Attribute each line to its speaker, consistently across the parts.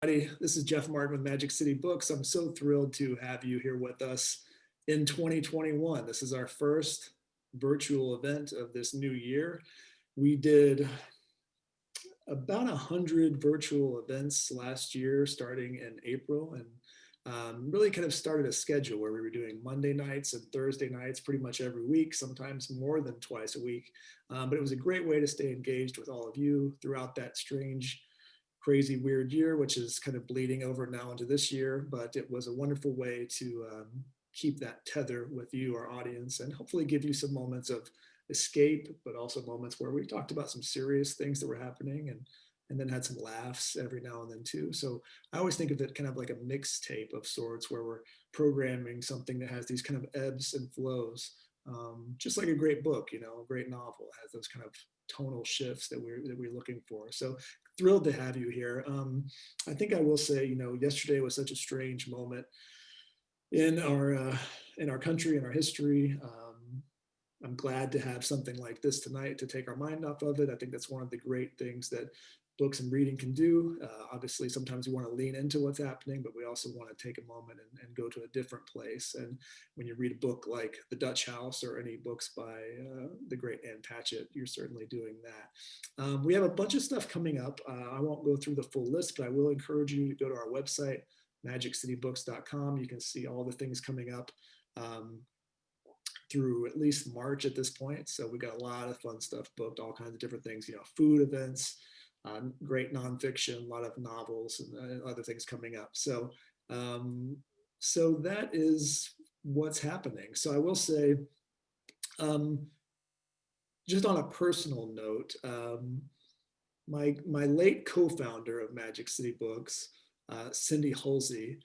Speaker 1: This is Jeff Martin with Magic City Books. I'm so thrilled to have you here with us in 2021. This is our first virtual event of this new year. We did about 100 virtual events last year, starting in April, and really kind of started a schedule where we were doing Monday nights and Thursday nights pretty much every week, sometimes more than twice a week. But it was a great way to stay engaged with all of you throughout that strange, crazy, weird year, which is kind of bleeding over now into this year. But it was a wonderful way to keep that tether with you, our audience, and hopefully give you some moments of escape, but also moments where we talked about some serious things that were happening and then had some laughs every now and then too. So I always think of it kind of like a mixtape of sorts where we're programming something that has these kind of ebbs and flows, just like a great book, you know, a great novel has those kind of tonal shifts that we're looking for. So thrilled to have you here. I think I will say, you know, yesterday was such a strange moment in our country, in our history. I'm glad to have something like this tonight to take our mind off of it. I think that's one of the great things that books and reading can do. Obviously, sometimes we want to lean into what's happening, but we also want to take a moment and go to a different place. And when you read a book like The Dutch House or any books by the great Ann Patchett, you're certainly doing that. We have a bunch of stuff coming up. I won't go through the full list, but I will encourage you to go to our website, magiccitybooks.com. You can see all the things coming up through at least March at this point. So we got a lot of fun stuff booked, all kinds of different things, you know, food events, great nonfiction, a lot of novels and other things coming up. So, so that is what's happening. So I will say, just on a personal note, my late co-founder of Magic City Books, Cindy Halsey,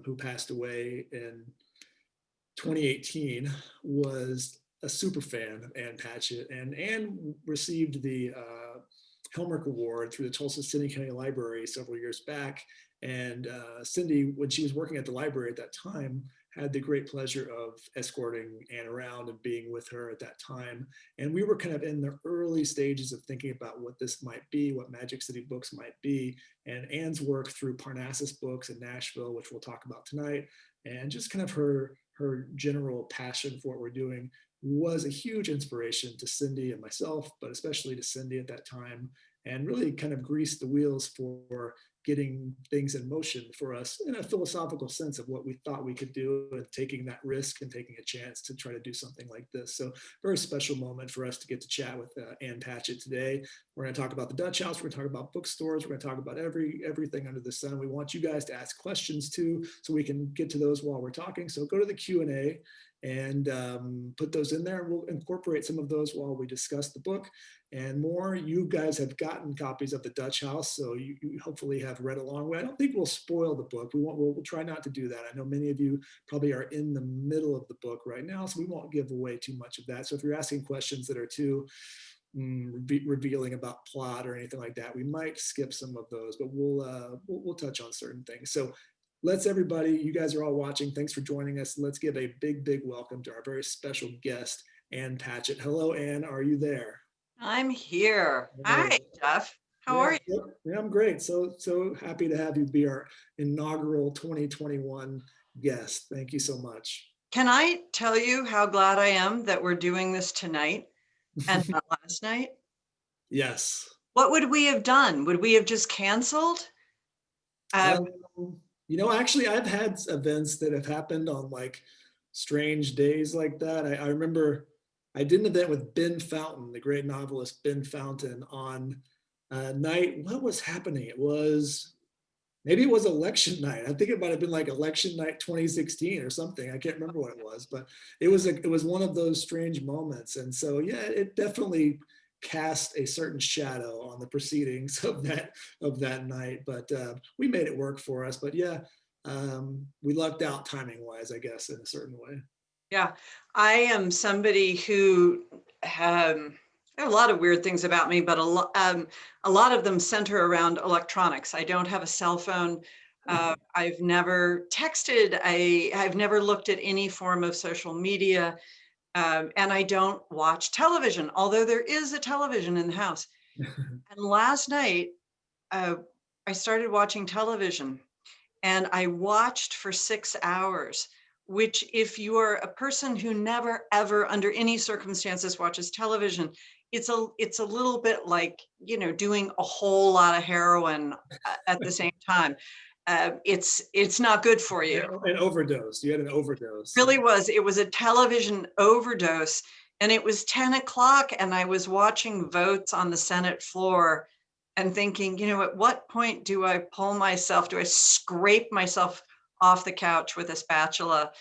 Speaker 1: who passed away in 2018, was a super fan of Ann Patchett, and Ann received the Helmerich Award through the Tulsa City County Library several years back. And Cindy, when she was working at the library at that time, had the great pleasure of escorting Ann around and being with her at that time. And we were kind of in the early stages of thinking about what this might be, what Magic City Books might be. And Ann's work through Parnassus Books in Nashville, which we'll talk about tonight, and just kind of her general passion for what we're doing was a huge inspiration to Cindy and myself, but especially to Cindy at that time, and really kind of greased the wheels for getting things in motion for us in a philosophical sense of what we thought we could do and taking that risk and taking a chance to try to do something like this. So very special moment for us to get to chat with Ann Patchett today. We're going to talk about the Dutch House. We're going to talk about bookstores. We're going to talk about everything under the sun. We want you guys to ask questions too, so we can get to those while we're talking. So go to the Q&A and put those in there. We'll incorporate some of those while we discuss the book and more. You guys have gotten copies of the Dutch House, so you hopefully have read along. I don't think we'll spoil the book. We'll try not to do that. I know many of you probably are in the middle of the book right now, so we won't give away too much of that. So if you're asking questions that are too revealing about plot or anything like that, we might skip some of those, but we'll touch on certain things. So let's everybody, you guys are all watching. Thanks for joining us. Let's give a big welcome to our very special guest, Ann Patchett. Hello, Ann. Are you there?
Speaker 2: I'm here. Hi, Jeff. How are you?
Speaker 1: Yeah, I'm great. So happy to have you be our inaugural 2021 guest. Thank you so much.
Speaker 2: Can I tell you how glad I am that we're doing this tonight and not last night?
Speaker 1: Yes.
Speaker 2: What would we have done? Would we have just canceled?
Speaker 1: You know, actually, I've had events that have happened on like strange days like that. I remember I did an event with Ben Fountain, the great novelist Ben Fountain, on a night. What was happening? Maybe it was election night. I think it might have been like election night 2016 or something. I can't remember what it was, but it was one of those strange moments. And so, yeah, it definitely cast a certain shadow on the proceedings of that night. But we made it work for us. But yeah, we lucked out timing wise, I guess, in a certain way.
Speaker 2: Yeah, I am somebody who there are a lot of weird things about me, but a lot of them center around electronics. I don't have a cell phone. I've never texted. I've never looked at any form of social media, and I don't watch television, although there is a television in the house. And last night, I started watching television, and I watched for 6 hours, which, if you are a person who never, ever, under any circumstances watches television, it's a little bit like, doing a whole lot of heroin at the same time. It's not good for you.
Speaker 1: An overdose. You had an overdose.
Speaker 2: Really was. It was a television overdose, and it was 10 o'clock, and I was watching votes on the Senate floor and thinking, at what point do I scrape myself off the couch with a spatula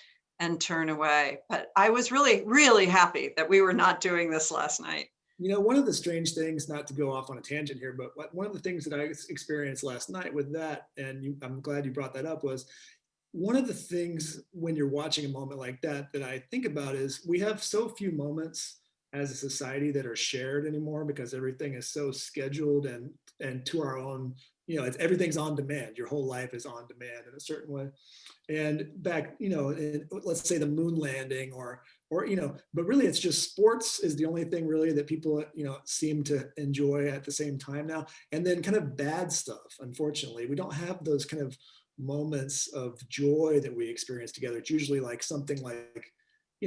Speaker 2: and turn away? But I was really, really happy that we were not doing this last night.
Speaker 1: One of the strange things, not to go off on a tangent here, but one of the things that I experienced last night with that, and I'm glad you brought that up, was one of the things when you're watching a moment like that I think about is we have so few moments as a society that are shared anymore because everything is so scheduled and to our own, everything's on demand. Your whole life is on demand in a certain way. And back, let's say the moon landing or, but really it's just sports is the only thing really that people, seem to enjoy at the same time now. And then kind of bad stuff, unfortunately, we don't have those kind of moments of joy that we experience together. It's usually like something like,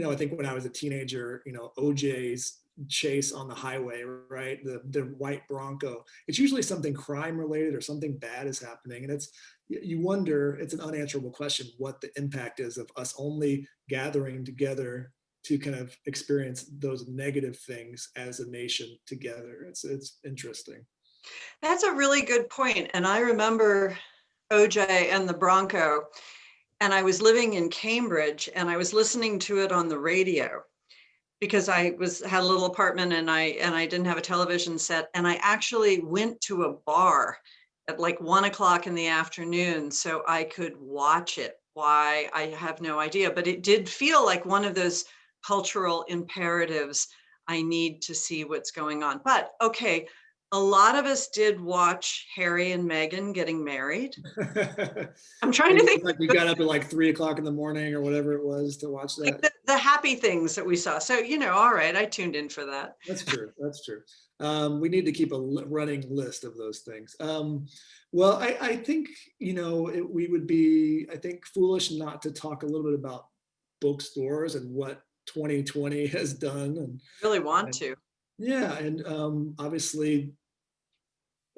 Speaker 1: I think when I was a teenager, OJ's chase on the highway, right? The white Bronco. It's usually something crime related or something bad is happening. And you wonder, it's an unanswerable question, what the impact is of us only gathering together to kind of experience those negative things as a nation together. It's interesting.
Speaker 2: That's a really good point. And I remember OJ and the Bronco, and I was living in Cambridge, and I was listening to it on the radio because I had a little apartment, and I didn't have a television set, and I actually went to a bar at like 1 o'clock in the afternoon so I could watch it. Why, I have no idea, but it did feel like one of those cultural imperatives. I need to see what's going on. But okay, a lot of us did watch Harry and Meghan getting married. I'm trying to think.
Speaker 1: Like you got up at like 3 o'clock in the morning or whatever it was to watch that.
Speaker 2: Like the happy things that we saw. So, all right, I tuned in for that.
Speaker 1: That's true. That's true. We need to keep a running list of those things. Well, I think, we would be, I think, foolish not to talk a little bit about bookstores and what 2020 has done. And
Speaker 2: Really want to.
Speaker 1: Yeah. And obviously,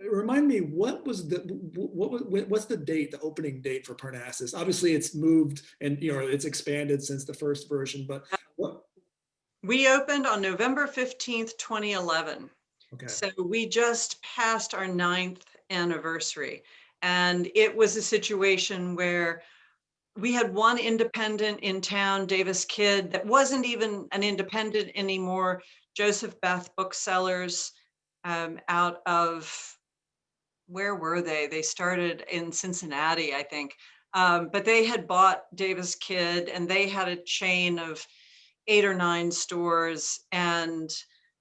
Speaker 1: remind me, what's the date, the opening date for Parnassus? Obviously it's moved and, it's expanded since the first version, but what?
Speaker 2: We opened on November 15th, 2011.
Speaker 1: Okay.
Speaker 2: So we just passed our 9th anniversary. And it was a situation where we had one independent in town, Davis Kidd, that wasn't even an independent anymore. Joseph Beth Booksellers, out of, where were they? They started in Cincinnati, I think. But they had bought Davis Kidd, and they had a chain of 8 or 9 stores, and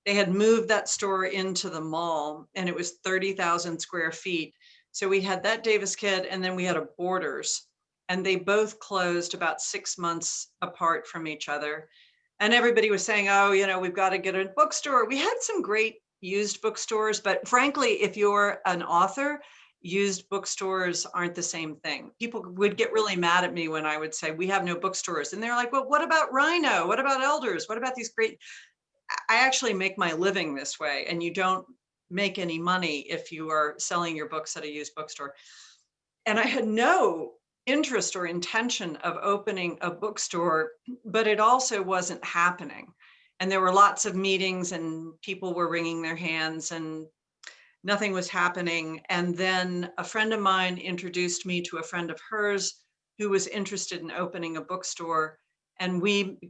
Speaker 2: they had moved that store into the mall, and it was 30,000 square feet. So we had that Davis Kidd, and then we had a Borders, and they both closed about 6 months apart from each other. And everybody was saying, oh, we've got to get a bookstore. We had some great used bookstores, but frankly, if you're an author, used bookstores aren't the same thing. People would get really mad at me when I would say, we have no bookstores. And they're like, well, what about Rhino? What about Elders? What about these great? I actually make my living this way, and you don't make any money if you are selling your books at a used bookstore. And I had no interest or intention of opening a bookstore, but it also wasn't happening. And there were lots of meetings, and people were wringing their hands, and nothing was happening. And then a friend of mine introduced me to a friend of hers who was interested in opening a bookstore. And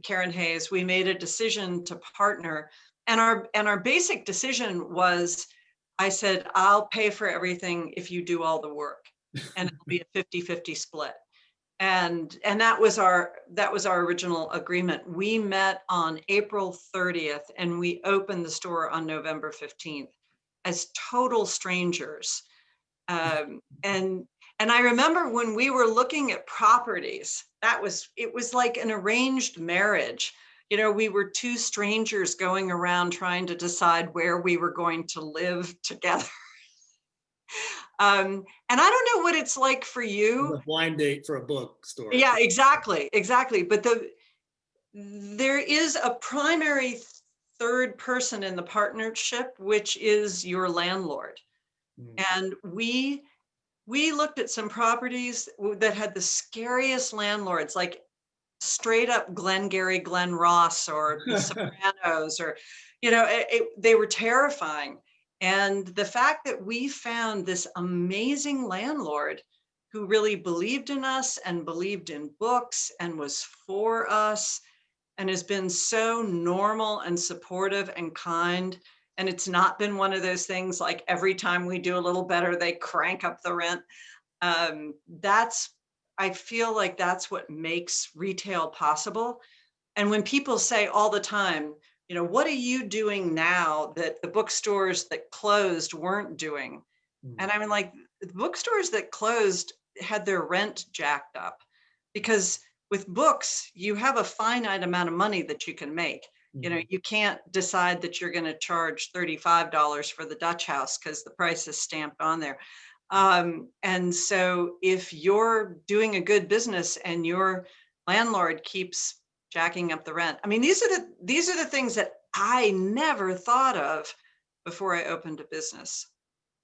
Speaker 2: Karen Hayes, we made a decision to partner. And our basic decision was, I said, I'll pay for everything if you do all the work, and it'll be a 50-50 split. And that was our original agreement. We met on April 30th, and we opened the store on November 15th as total strangers. And I remember when we were looking at properties, it was like an arranged marriage. We were two strangers going around trying to decide where we were going to live together. And I don't know what it's like for
Speaker 1: It's
Speaker 2: you.
Speaker 1: a blind date for a bookstore.
Speaker 2: Yeah, exactly, exactly. But there is a primary third person in the partnership, which is your landlord.
Speaker 1: Mm.
Speaker 2: And we looked at some properties that had the scariest landlords, like straight up Glengarry Glen Ross or The Sopranos, or they were terrifying. And the fact that we found this amazing landlord who really believed in us and believed in books and was for us and has been so normal and supportive and kind. And it's not been one of those things like every time we do a little better, they crank up the rent. That's, I feel like that's what makes retail possible. And when people say all the time, what are you doing now that the bookstores that closed weren't doing?
Speaker 1: Mm.
Speaker 2: And I'm like, the bookstores that closed had their rent jacked up because with books, you have a finite amount of money that you can make.
Speaker 1: Mhm.
Speaker 2: You can't decide that you're going to charge $35 for the Dutch House because the price is stamped on there. And so if you're doing a good business and your landlord keeps jacking up the rent, I mean, these are the things that I never thought of before I opened a business.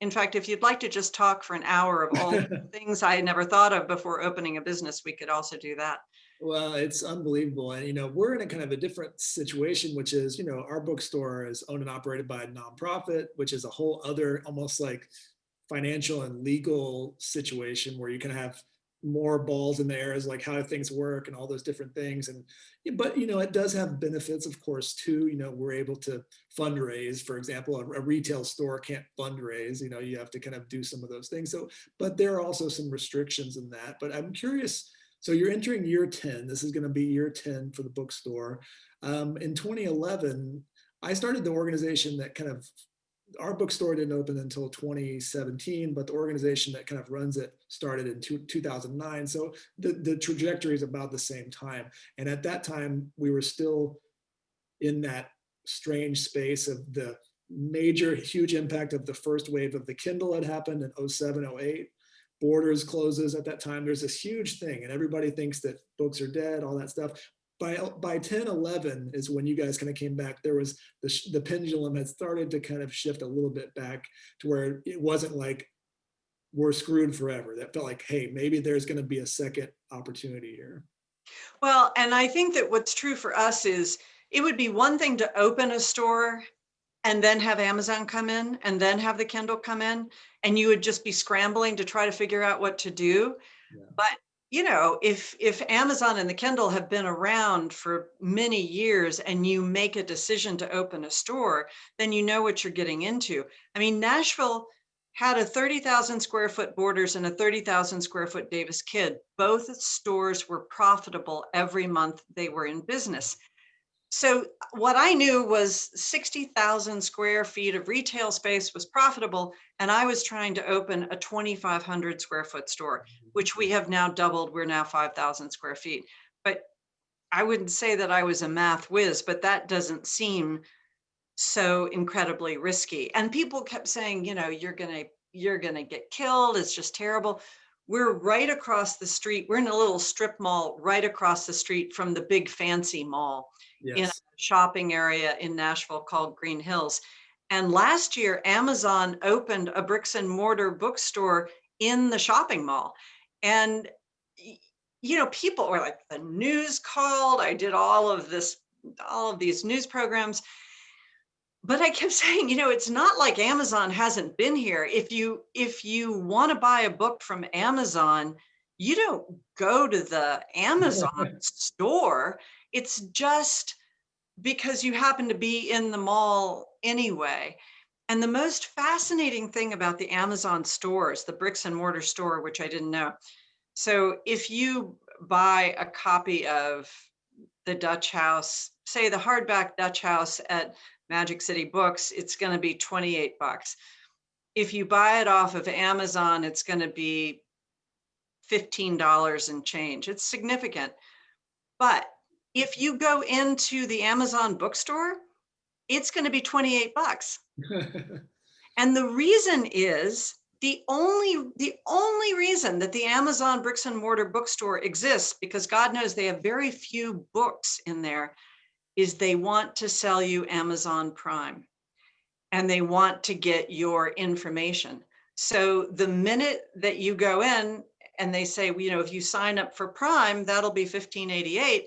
Speaker 2: In fact, if you'd like to just talk for an hour of all the things I had never thought of before opening a business, we could also do that.
Speaker 1: Well, it's unbelievable. And, we're in a kind of a different situation, which is, our bookstore is owned and operated by a nonprofit, which is a whole other almost like financial and legal situation where you can have more balls in the air as like how things work and all those different things. And, but, it does have benefits, of course, too. We're able to fundraise, for example, a retail store can't fundraise, you have to kind of do some of those things. So, but there are also some restrictions in that. But I'm curious, so you're entering year 10. This is going to be year 10 for the bookstore. In 2011, I started the organization that kind of, our bookstore didn't open until 2017, but the organization that kind of runs it started in 2009. So the trajectory is about the same time. And at that time, we were still in that strange space of the major, huge impact of the first wave of the Kindle had happened in 07, 08. Borders closes at that time. There's this huge thing, and everybody thinks that books are dead, all that stuff. By 10, 11 is when you guys kind of came back. There was the pendulum had started to kind of shift a little bit back to where it wasn't like we're screwed forever. That felt like, hey, maybe there's going to be a second opportunity here.
Speaker 2: Well, and I think that what's true for us is it would be one thing to open a store and then have Amazon come in and then have the Kindle come in, and you would just be scrambling to try to figure out what to do.
Speaker 1: Yeah.
Speaker 2: But if Amazon and the Kindle have been around for many years and you make a decision to open a store, then you know what you're getting into. I mean, Nashville had a 30,000 square foot Borders and a 30,000 square foot Davis Kidd. Both stores were profitable every month they were in business. So what I knew was 60,000 square feet of retail space was profitable, and I was trying to open a 2,500 square foot store, which we have now doubled. We're now 5,000 square feet. But I wouldn't say that I was a math whiz, but that doesn't seem so incredibly risky. And people kept saying, you're gonna get killed. It's just terrible. We're right across the street. We're in a little strip mall right across the street from the big fancy mall in a
Speaker 1: Yes.
Speaker 2: shopping area in Nashville called Green Hills. And last year, Amazon opened a bricks and mortar bookstore in the shopping mall. And, people were like, the news called. I did all of these news programs. But I kept saying, it's not like Amazon hasn't been here. If you want to buy a book from Amazon, you don't go to the Amazon store. It's just because you happen to be in the mall anyway. And the most fascinating thing about the Amazon stores, the bricks and mortar store, which I didn't know. So if you buy a copy of the Dutch House, say the hardback Dutch House at Magic City Books, it's going to be $28. If you buy it off of Amazon, it's going to be $15 and change. It's significant. But if you go into the Amazon bookstore, it's going to be $28. And the reason is the only reason that the Amazon bricks and mortar bookstore exists, because God knows they have very few books in there, is they want to sell you Amazon Prime and they want to get your information. So the minute that you go in and they say, well, if you sign up for Prime, that'll be $15.88.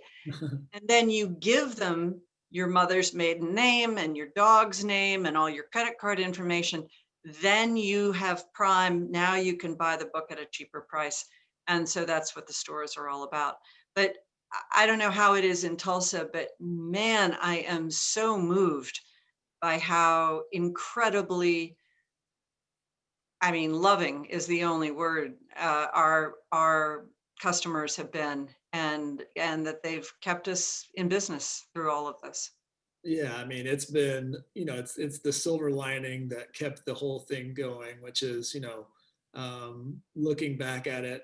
Speaker 2: And then you give them your mother's maiden name and your dog's name and all your credit card information. Then you have Prime. Now you can buy the book at a cheaper price. And so that's what the stores are all about. But I don't know how it is in Tulsa, but man, I am so moved by how incredibly, loving is the only word, our customers have been, and that they've kept us in business through all of this.
Speaker 1: Yeah, I mean, it's been, it's the silver lining that kept the whole thing going, which is, looking back at it,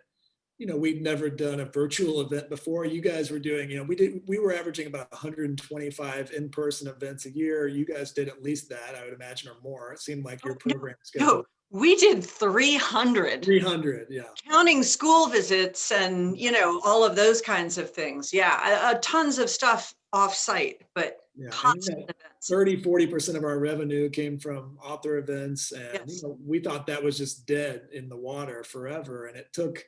Speaker 1: we'd never done a virtual event before. You guys were doing, we were averaging about 125 in-person events a year. You guys did at least that, I would imagine, or more. It seemed like your program schedule.
Speaker 2: No, we did 300.
Speaker 1: 300, yeah.
Speaker 2: Counting school visits and, all of those kinds of things. Yeah, tons of stuff off-site, but
Speaker 1: Yeah,
Speaker 2: constant events.
Speaker 1: 30-40% of our revenue came from author events, and
Speaker 2: Yes.
Speaker 1: we thought that was just dead in the water forever. And it took,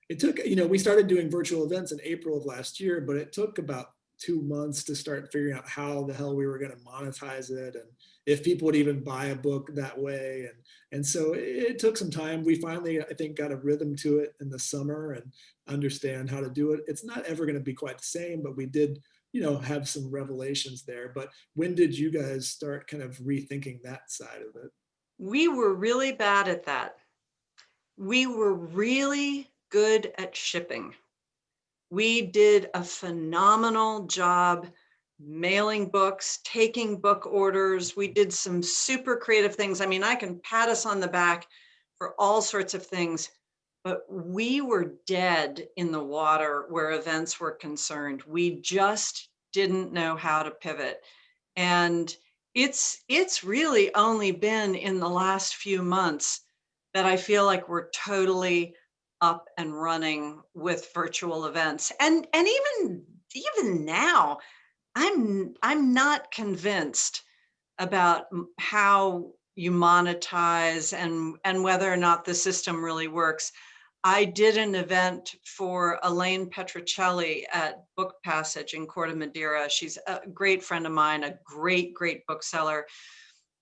Speaker 1: we started doing virtual events in April of last year, but it took about 2 months to start figuring out how the hell we were going to monetize it and if people would even buy a book that way. And so it took some time. We finally, I think, got a rhythm to it in the summer and understand how to do it. It's not ever going to be quite the same, but we did, have some revelations there. But when did you guys start kind of rethinking that side of it?
Speaker 2: We were really bad at that. We were really good at shipping. We did a phenomenal job mailing books, taking book orders. We did some super creative things. I can pat us on the back for all sorts of things, but we were dead in the water where events were concerned. We just didn't know how to pivot. And it's really only been in the last few months that I feel like we're totally up and running with virtual events. And even now, I'm not convinced about how you monetize and whether or not the system really works. I did an event for Elaine Petrocelli at Book Passage in Corte Madera. She's a great friend of mine, a great bookseller.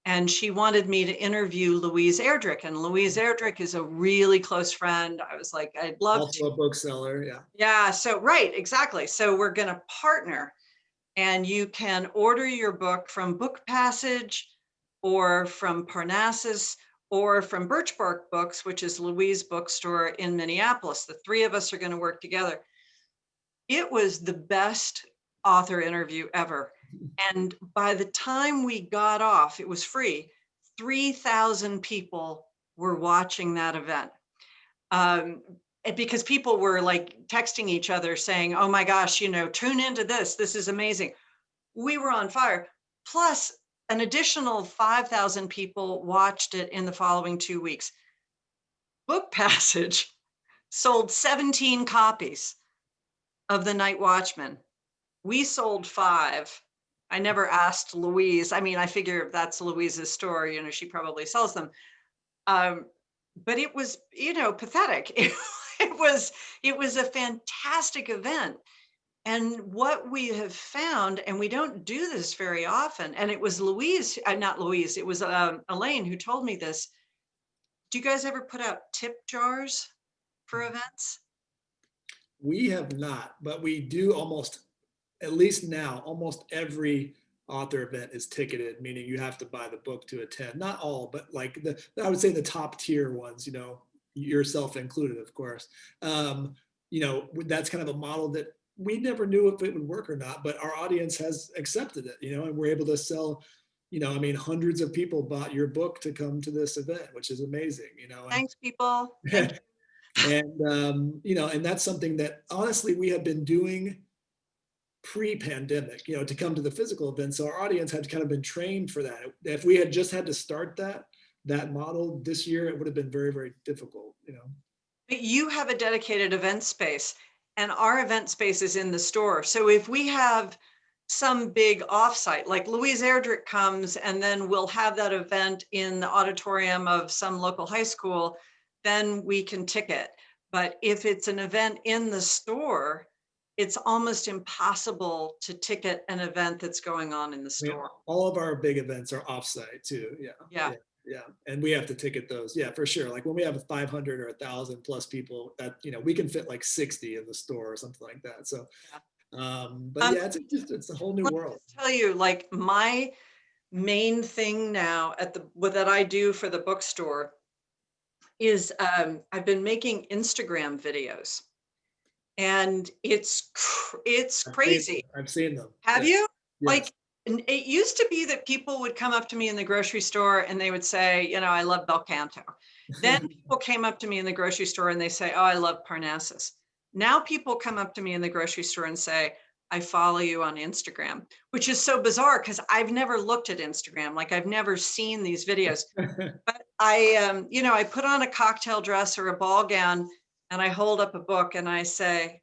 Speaker 2: And she wanted me to interview Louise Erdrich. And Louise Erdrich is a really close friend. I was like, I'd love
Speaker 1: Also a bookseller, yeah.
Speaker 2: Yeah, so right, exactly. So we're going to partner, and you can order your book from Book Passage or from Parnassus or from Birch Bark Books, which is Louise bookstore in Minneapolis. The three of us are going to work together. It was the best author interview ever. And by the time we got off, it was free. 3,000 people were watching that event. Because people were like texting each other saying, oh my gosh, tune into this. This is amazing. We were on fire. Plus, an additional 5,000 people watched it in the following 2 weeks. Book Passage sold 17 copies of The Night Watchman. We sold 5. I never asked Louise. I figure if that's Louise's store, she probably sells them. But it was, pathetic. It was a fantastic event. And what we have found, and we don't do this very often, and it was not Louise, it was Elaine who told me this. Do you guys ever put out tip jars for events?
Speaker 1: We have not, but we do at least now, almost every author event is ticketed, meaning you have to buy the book to attend. Not all, but like I would say the top tier ones, yourself included, of course. That's kind of a model that we never knew if it would work or not, but our audience has accepted it, and we're able to sell, hundreds of people bought your book to come to this event, which is amazing,
Speaker 2: Thanks, people. Thank you.
Speaker 1: And that's something that honestly we had been doing pre-pandemic, to come to the physical event. So our audience had kind of been trained for that. If we had just had to start that, that model this year, it would have been very, very difficult, you know.
Speaker 2: But you have a dedicated event space, and our event space is in the store. So if we have some big offsite, like Louise Erdrich comes, and then we'll have that event in the auditorium of some local high school, then we can ticket. But if it's an event in the store, it's almost impossible to ticket an event that's going on in the
Speaker 1: I mean,
Speaker 2: store.
Speaker 1: all of our big events are offsite too. Yeah,
Speaker 2: Yeah.
Speaker 1: yeah, yeah. And we have to ticket those. Yeah, for sure. Like when we have a 500 or 1,000 plus people, that, you know, we can fit like 60 in the store or something like that. So,
Speaker 2: Yeah.
Speaker 1: but yeah, it's a whole new
Speaker 2: Let me
Speaker 1: world.
Speaker 2: just tell you, like my main thing now at the what that I do for the bookstore is I've been making Instagram videos, and it's crazy.
Speaker 1: I've seen them.
Speaker 2: Have
Speaker 1: Yeah.
Speaker 2: you?
Speaker 1: Yes.
Speaker 2: Like, it used to be that people would come up to me in the grocery store and they would say, you know, I love Bel Canto. Then people came up to me in the grocery store and they say, oh, I love Parnassus. Now people come up to me in the grocery store and say, I follow you on Instagram, which is so bizarre because I've never looked at Instagram. Like I've never seen these videos. But you know, I put on a cocktail dress or a ball gown and I hold up a book and I say,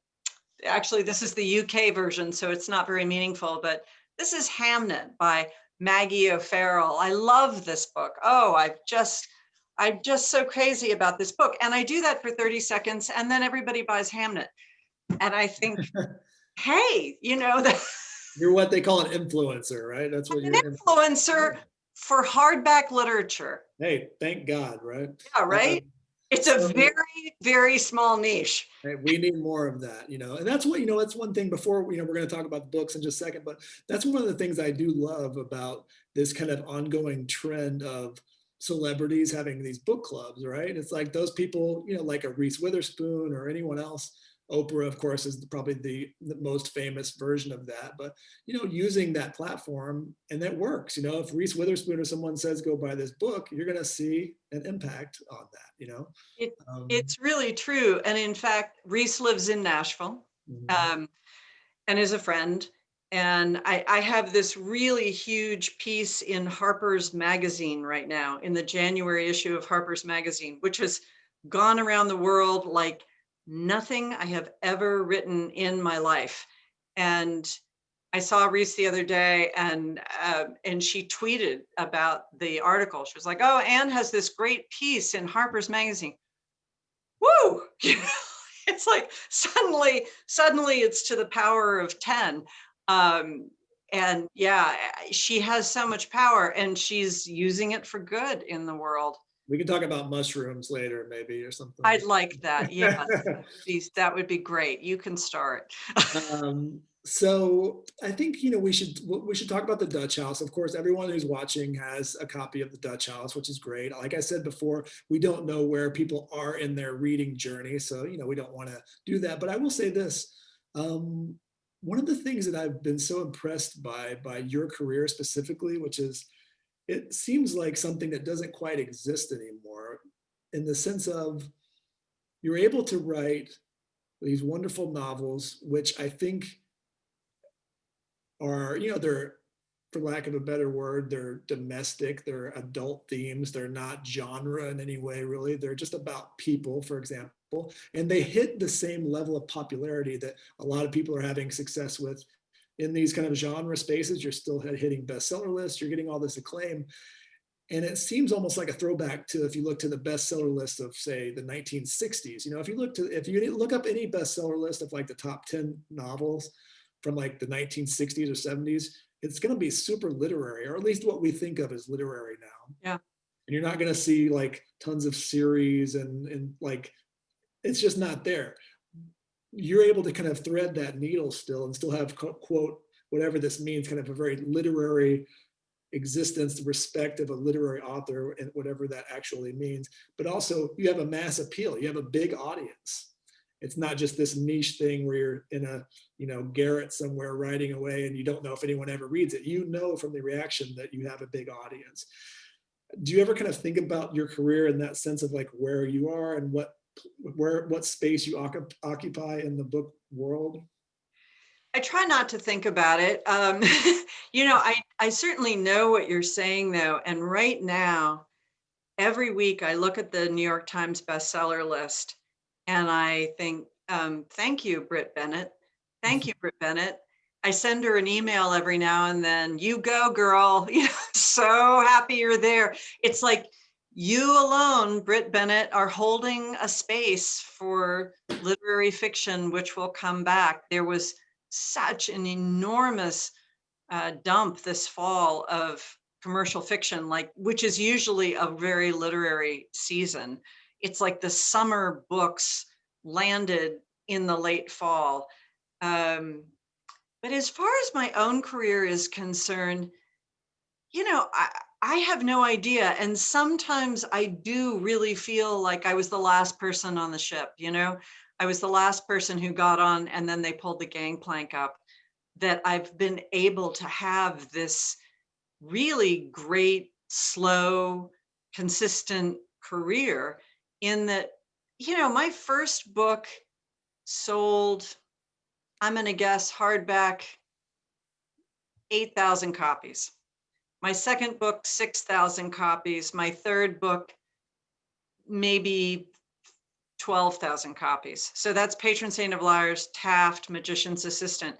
Speaker 2: actually, this is the UK version, so it's not very meaningful, but this is Hamnet by Maggie O'Farrell. I love this book. Oh, I'm just so crazy about this book. And I do that for 30 seconds and then everybody buys Hamnet. And I think, hey, you know, that
Speaker 1: You're what they call an influencer, right? That's what
Speaker 2: I'm
Speaker 1: you're.
Speaker 2: an influencer for hardback literature.
Speaker 1: Hey, thank God, right?
Speaker 2: Yeah, right? It's a
Speaker 1: So,
Speaker 2: very, very small niche.
Speaker 1: right, we need more of that, you know, and that's what, you know, that's one thing before, you know, we're going to talk about the books in just a second, but that's one of the things I do love about this kind of ongoing trend of celebrities having these book clubs, right? It's like those people, you know, like a Reese Witherspoon or anyone else. Oprah, of course, is probably the most famous version of that, but, you know, using that platform, and that works. You know, if Reese Witherspoon or someone says go buy this book, you're going to see an impact on that, you know.
Speaker 2: It,
Speaker 1: Um,
Speaker 2: it's really true. And in fact, Reese lives in Nashville.
Speaker 1: mhm.
Speaker 2: Um, and is a friend. And I have this really huge piece in Harper's Magazine right now, in the January issue of Harper's Magazine, which has gone around the world like nothing I have ever written in my life. And I saw Reese the other day, and she tweeted about the article. She was like, "Oh, Anne has this great piece in Harper's Magazine." Woo! It's like suddenly it's to the power of 10. Um, and yeah, she has so much power and she's using it for good in the world.
Speaker 1: We can talk about mushrooms later, maybe, or something.
Speaker 2: I'd like that. Yes, that would be great. You can start.
Speaker 1: So I think, you know, we should talk about the Dutch House. Of course, everyone who's watching has a copy of the Dutch House, which is great. Like I said before, we don't know where people are in their reading journey, so, you know, we don't want to do that. But I will say this: um, one of the things that I've been so impressed by your career specifically, which is, it seems like something that doesn't quite exist anymore, in the sense of you're able to write these wonderful novels, which I think are, you know, they're, for lack of a better word, they're domestic, they're adult themes, they're not genre in any way, really. They're just about people, for example, and they hit the same level of popularity that a lot of people are having success with in these kind of genre spaces. You're still hitting bestseller lists, you're getting all this acclaim. And it seems almost like a throwback to, if you look to the bestseller list of, say, the 1960s. You know, if you look up any bestseller list of like the top 10 novels from like the 1960s or 70s, it's going to be super literary, or at least what we think of as literary now.
Speaker 2: Yeah.
Speaker 1: And you're not going to see like tons of series and like, it's just not there. You're able to kind of thread that needle still and still have, quote, whatever this means, kind of a very literary existence, the respect of a literary author, and whatever that actually means. But also, you have a mass appeal. You have a big audience. It's not just this niche thing where you're in a, you know, garret somewhere writing away and you don't know if anyone ever reads it. You know from the reaction that you have a big audience. Do you ever kind of think about your career in that sense of like where you are and what space you occupy in the book world?
Speaker 2: I try not to think about it. You know, I certainly know what you're saying though. And right now, every week I look at the New York Times bestseller list and I think, thank you, Britt Bennett. Thank you, Britt Bennett. I send her an email every now and then. You go, girl. You know, so happy you're there. It's like you alone, Britt Bennett, are holding a space for literary fiction, which will come back. There was such an enormous dump this fall of commercial fiction, like which is usually a very literary season. It's like the summer books landed in the late fall. Um, but as far as my own career is concerned, you know, I have no idea. And sometimes I do really feel like I was the last person on the ship, you know, I was the last person who got on and then they pulled the gangplank up, that I've been able to have this really great, slow, consistent career in that, you know, my first book sold, I'm going to guess hardback, 8,000 copies. My second book, 6,000 copies. My third book, maybe 12,000 copies. So that's Patron Saint of Liars, Taft, Magician's Assistant.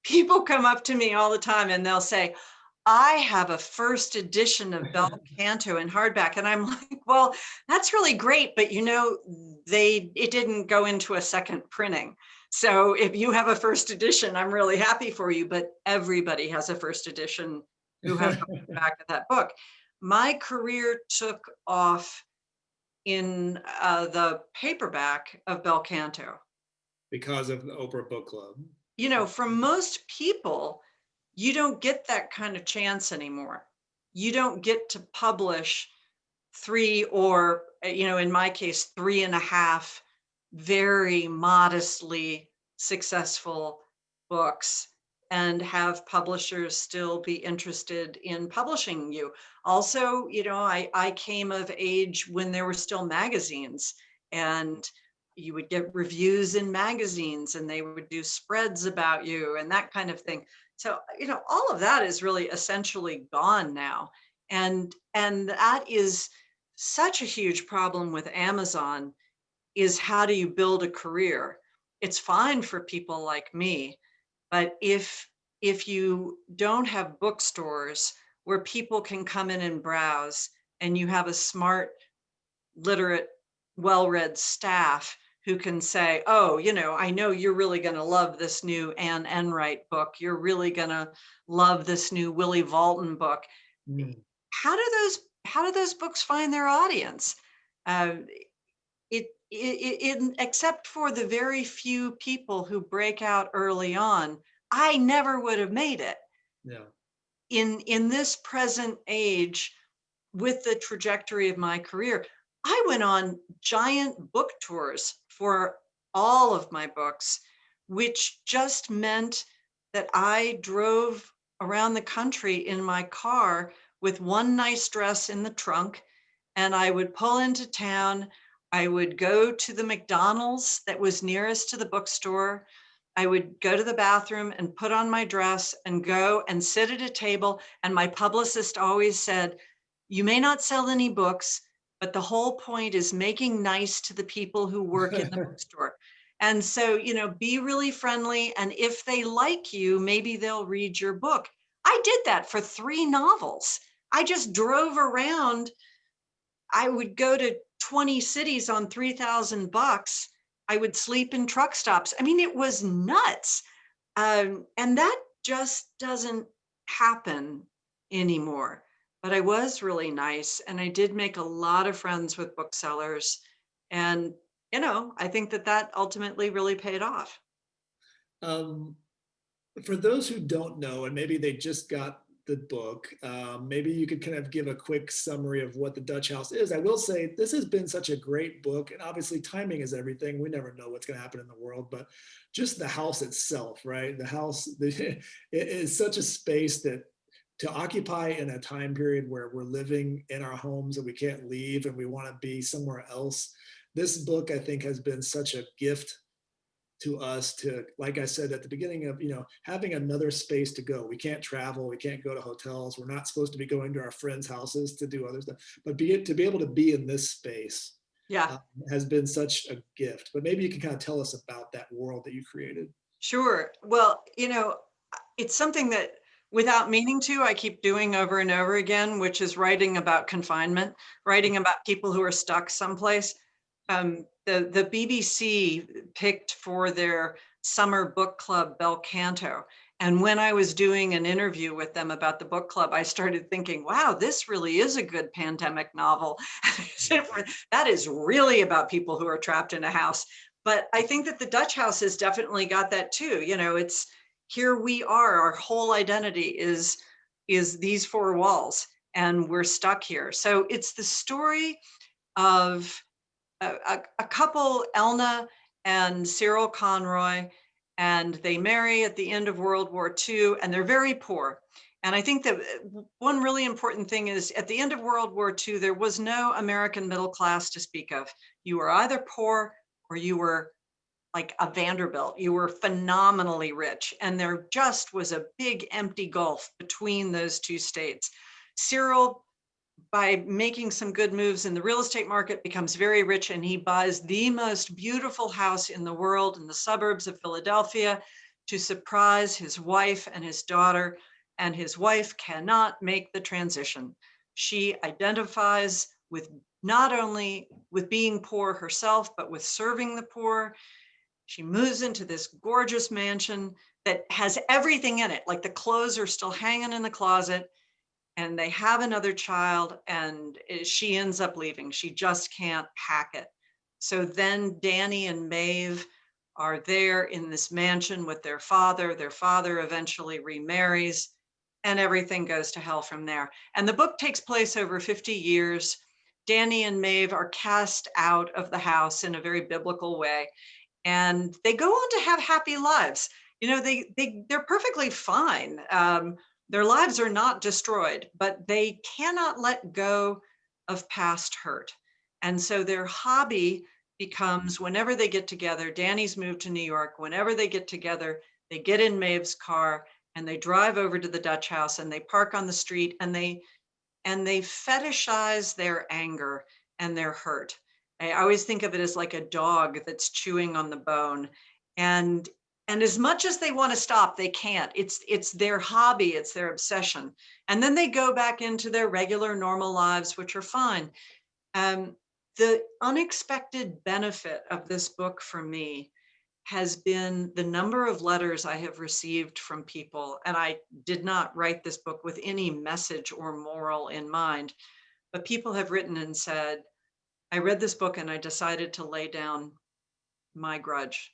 Speaker 2: People come up to me all the time and they'll say, I have a first edition of Bel Canto in hardback. And I'm like, well, that's really great. But you know, it didn't go into a second printing. So if you have a first edition, I'm really happy for you. But everybody has a first edition who has the back of that book. My career took off in the paperback of Bel Canto.
Speaker 1: Because of the Oprah Book Club.
Speaker 2: You know, for most people, you don't get that kind of chance anymore. You don't get to publish three or, you know, in my case, 3.5 very modestly successful books and have publishers still be interested in publishing you. Also, you know, I came of age when there were still magazines and you would get reviews in magazines and they would do spreads about you and that kind of thing. So, you know, all of that is really essentially gone now. And that is such a huge problem with Amazon, is how do you build a career? It's fine for people like me, but if you don't have bookstores where people can come in and browse and you have a smart, literate, well-read staff who can say, oh, you know, I know you're really going to love this new Ann Enright book. You're really going to love this new Willie Walton book.
Speaker 1: Mm.
Speaker 2: How do those books find their audience? Uh, except for the very few people who break out early on, I never would have made it.
Speaker 1: Yeah.
Speaker 2: In this present age, with the trajectory of my career, I went on giant book tours for all of my books, which just meant that I drove around the country in my car with one nice dress in the trunk, and I would pull into town. I would go to the McDonald's that was nearest to the bookstore. I would go to the bathroom and put on my dress and go and sit at a table. And my publicist always said, you may not sell any books, but the whole point is making nice to the people who work in the bookstore. And so, you know, be really friendly. And if they like you, maybe they'll read your book. I did that for 3 novels. I just drove around. I would go to 20 cities on $3,000. I would sleep in truck stops. I mean, it was nuts. And that just doesn't happen anymore. But I was really nice and I did make a lot of friends with booksellers. And, you know, I think that that ultimately really paid off.
Speaker 1: Um, for those who don't know, and maybe they just got the book, maybe you could kind of give a quick summary of what the Dutch House is. I will say this has been such a great book, and obviously timing is everything. We never know what's going to happen in the world, but just the house itself, right? The house it is such a space that to occupy in a time period where we're living in our homes and we can't leave and we want to be somewhere else. This book, I think, has been such a gift to us to, like I said at the beginning of, having another space to go. We can't travel, we can't go to hotels, we're not supposed to be going to our friends' houses to do other stuff, but to be able to be in this space
Speaker 2: Yeah.
Speaker 1: has been such a gift. But maybe you can kind of tell us about that world that you created.
Speaker 2: Sure. Well, it's something that without meaning to, I keep doing over and over again, which is writing about confinement, writing about people who are stuck someplace. The BBC picked for their summer book club Bel Canto. And when I was doing an interview with them about the book club, I started thinking, wow, this really is a good pandemic novel. That is really about people who are trapped in a house. But I think that the Dutch House has definitely got that too. It's here we are, our whole identity is these four walls and we're stuck here. So it's the story of a couple, Elna and Cyril Conroy, and they marry at the end of World War II, and they're very poor. And I think that one really important thing is at the end of World War II, there was no American middle class to speak of. You were either poor or you were like a Vanderbilt. You were phenomenally rich. And there just was a big empty gulf between those two states. Cyril, by making some good moves in the real estate market, becomes very rich, and he buys the most beautiful house in the world in the suburbs of Philadelphia to surprise his wife and his daughter. And his wife cannot make the transition. She identifies with not only with being poor herself, but with serving the poor. She moves into this gorgeous mansion that has everything in it. Like the clothes are still hanging in the closet, and they have another child, and she ends up leaving. She just can't hack it. So then Danny and Maeve are there in this mansion with their father. Their father eventually remarries, and everything goes to hell from there. And the book takes place over 50 years. Danny and Maeve are cast out of the house in a very biblical way, and they go on to have happy lives. They're perfectly fine. Their lives are not destroyed, but they cannot let go of past hurt. And so their hobby becomes, whenever they get together, Danny's moved to New York, whenever they get together, they get in Maeve's car and they drive over to the Dutch House and they park on the street, and they fetishize their anger and their hurt. I always think of it as like a dog that's chewing on the bone. And as much as they want to stop, they can't. It's their hobby, it's their obsession. And then they go back into their regular, normal lives, which are fine. The unexpected benefit of this book for me has been the number of letters I have received from people. And I did not write this book with any message or moral in mind, but people have written and said, I read this book and I decided to lay down my grudge.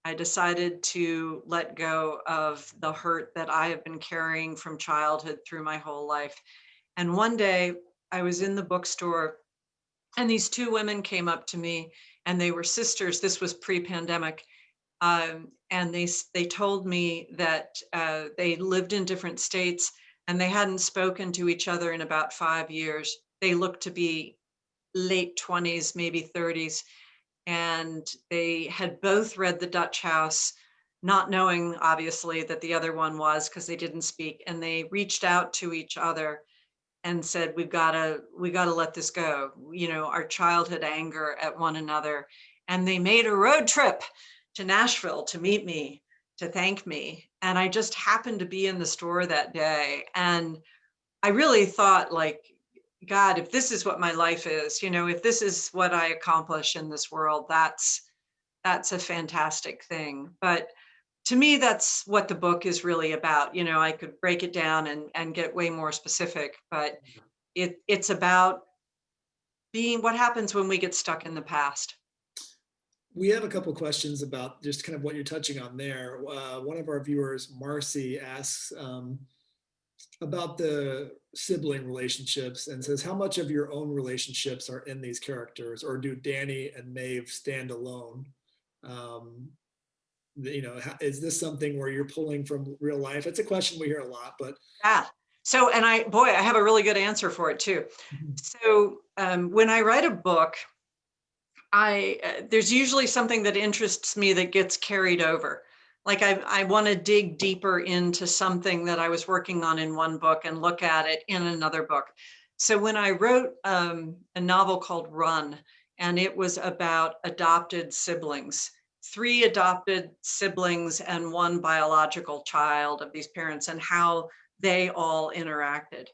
Speaker 2: I decided to let go of the hurt that I have been carrying from childhood through my whole life. And one day I was in the bookstore and these two women came up to me, and they were sisters. This was pre-pandemic. And they told me that they lived in different states and they hadn't spoken to each other in about 5 years. They looked to be late 20s, maybe 30s. And they had both read The Dutch House, not knowing obviously that the other one was, because they didn't speak. And they reached out to each other and said, we gotta let this go. Our childhood anger at one another. And they made a road trip to Nashville to meet me, to thank me. And I just happened to be in the store that day. And I really thought, like, God, if this is what my life is, if this is what I accomplish in this world, that's a fantastic thing. But to me, that's what the book is really about. I could break it down and get way more specific, but it's about being what happens when we get stuck in the past.
Speaker 1: We have a couple questions about just kind of what you're touching on there. One of our viewers, Marcy, asks about the sibling relationships and says, how much of your own relationships are in these characters, or do Danny and Maeve stand alone? Is this something where you're pulling from real life? It's a question we hear a lot, but
Speaker 2: Yeah. So, and I have a really good answer for it too. So when I write a book, there's usually something that interests me that gets carried over. Like I want to dig deeper into something that I was working on in one book and look at it in another book. So when I wrote a novel called Run, and it was about adopted siblings, three adopted siblings and one biological child of these parents, and how they all interacted.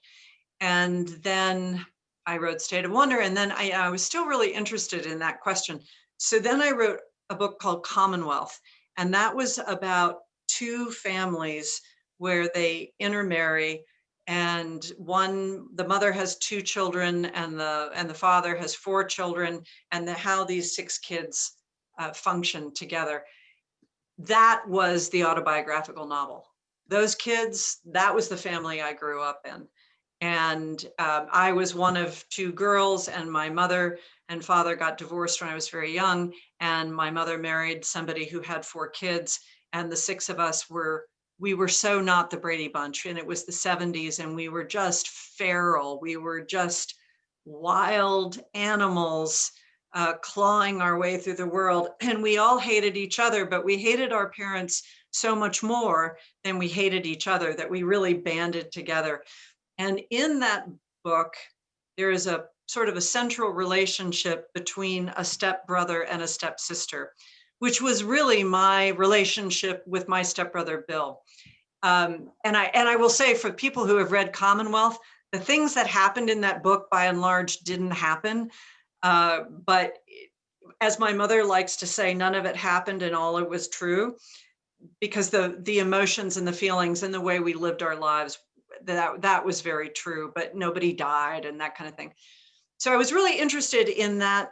Speaker 2: And then I wrote State of Wonder, and then I was still really interested in that question. So then I wrote a book called Commonwealth, and that was about two families where they intermarry, and the mother has two children, and the father has four children, and how these six kids function together. That was the autobiographical novel. Those kids, that was the family I grew up in. And I was one of two girls, and my mother and father got divorced when I was very young. And my mother married somebody who had four kids. And the six of us we were so not the Brady Bunch. And it was the 70s, and we were just feral. We were just wild animals clawing our way through the world. And we all hated each other, but we hated our parents so much more than we hated each other that we really banded together. And in that book, there is a sort of a central relationship between a stepbrother and a stepsister, which was really my relationship with my stepbrother, Bill. And I will say, for people who have read Commonwealth, the things that happened in that book, by and large, didn't happen. But as my mother likes to say, none of it happened and all it was true, because the emotions and the feelings and the way we lived our lives, that was very true, but nobody died and that kind of thing. So I was really interested in that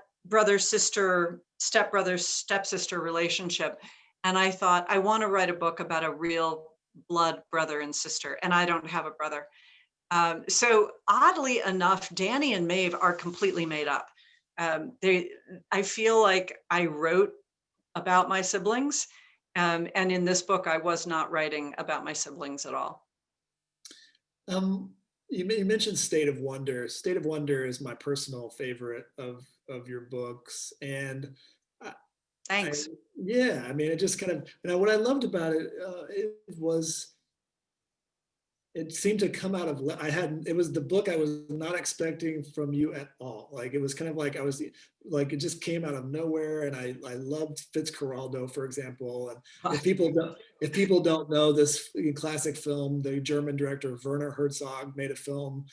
Speaker 2: stepbrother, stepsister relationship. And I thought, I want to write a book about a real blood brother and sister, and I don't have a brother. So oddly enough, Danny and Maeve are completely made up. I feel like I wrote about my siblings, and in this book, I was not writing about my siblings at all.
Speaker 1: You mentioned State of Wonder. State of Wonder is my personal favorite of your books, and I,
Speaker 2: Thanks.
Speaker 1: yeah, I mean, it just kind of, what I loved about it, it was, it seemed to come out of, it was the book I was not expecting from you at all. Like, it was kind of like, it just came out of nowhere. And I loved Fitzcarraldo, for example. And if people don't know this classic film, the German director Werner Herzog made a film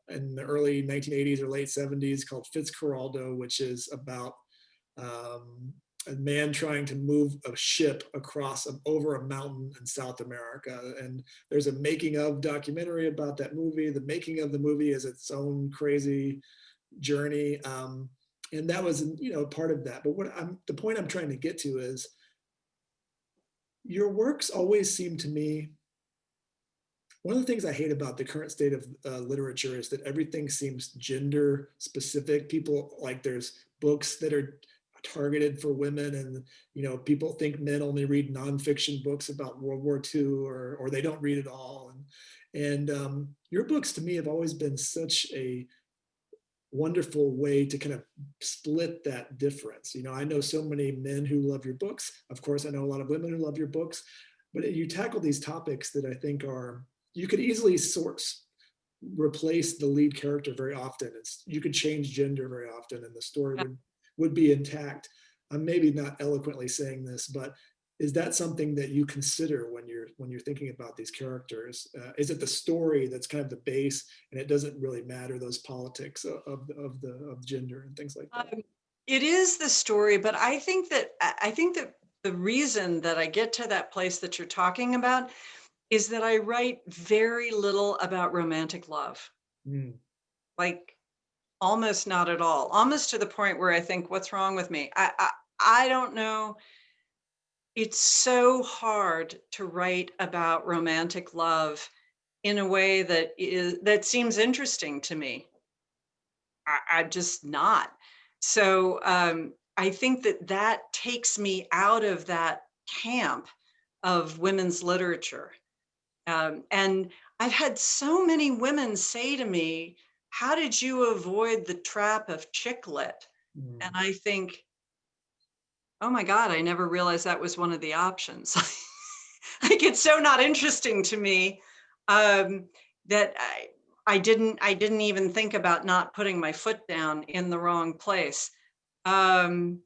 Speaker 1: in the early 1980s or late 70s called Fitzcarraldo, which is about a man trying to move a ship over a mountain in South America. And there's a making of documentary about that movie. The making of the movie is its own crazy journey. And that was, part of that. But the point I'm trying to get to is, your works always seem to me, one of the things I hate about the current state of literature is that everything seems gender specific. There's books that are targeted for women, and people think men only read nonfiction books about World War II, or they don't read at all. And your books to me have always been such a wonderful way to kind of split that difference. I know so many men who love your books. Of course, I know a lot of women who love your books, but you tackle these topics that I think you could easily replace the lead character very often. You could change gender very often, and the story would be intact. I'm maybe not eloquently saying this, but is that something that you consider when you're thinking about these characters? Is it the story that's kind of the base, and it doesn't really matter those politics of gender and things like that?
Speaker 2: It is the story, but I think that the reason that I get to that place that you're talking about is that I write very little about romantic love.
Speaker 1: Mm.
Speaker 2: Like, almost not at all. Almost to the point where I think, what's wrong with me? I don't know. It's so hard to write about romantic love in a way that seems interesting to me. I'm just not. So I think that takes me out of that camp of women's literature. And I've had so many women say to me, how did you avoid the trap of chick lit?
Speaker 1: Mm.
Speaker 2: And I think, oh my God, I never realized that was one of the options. Like, it's so not interesting to me, that I didn't even think about not putting my foot down in the wrong place. Um,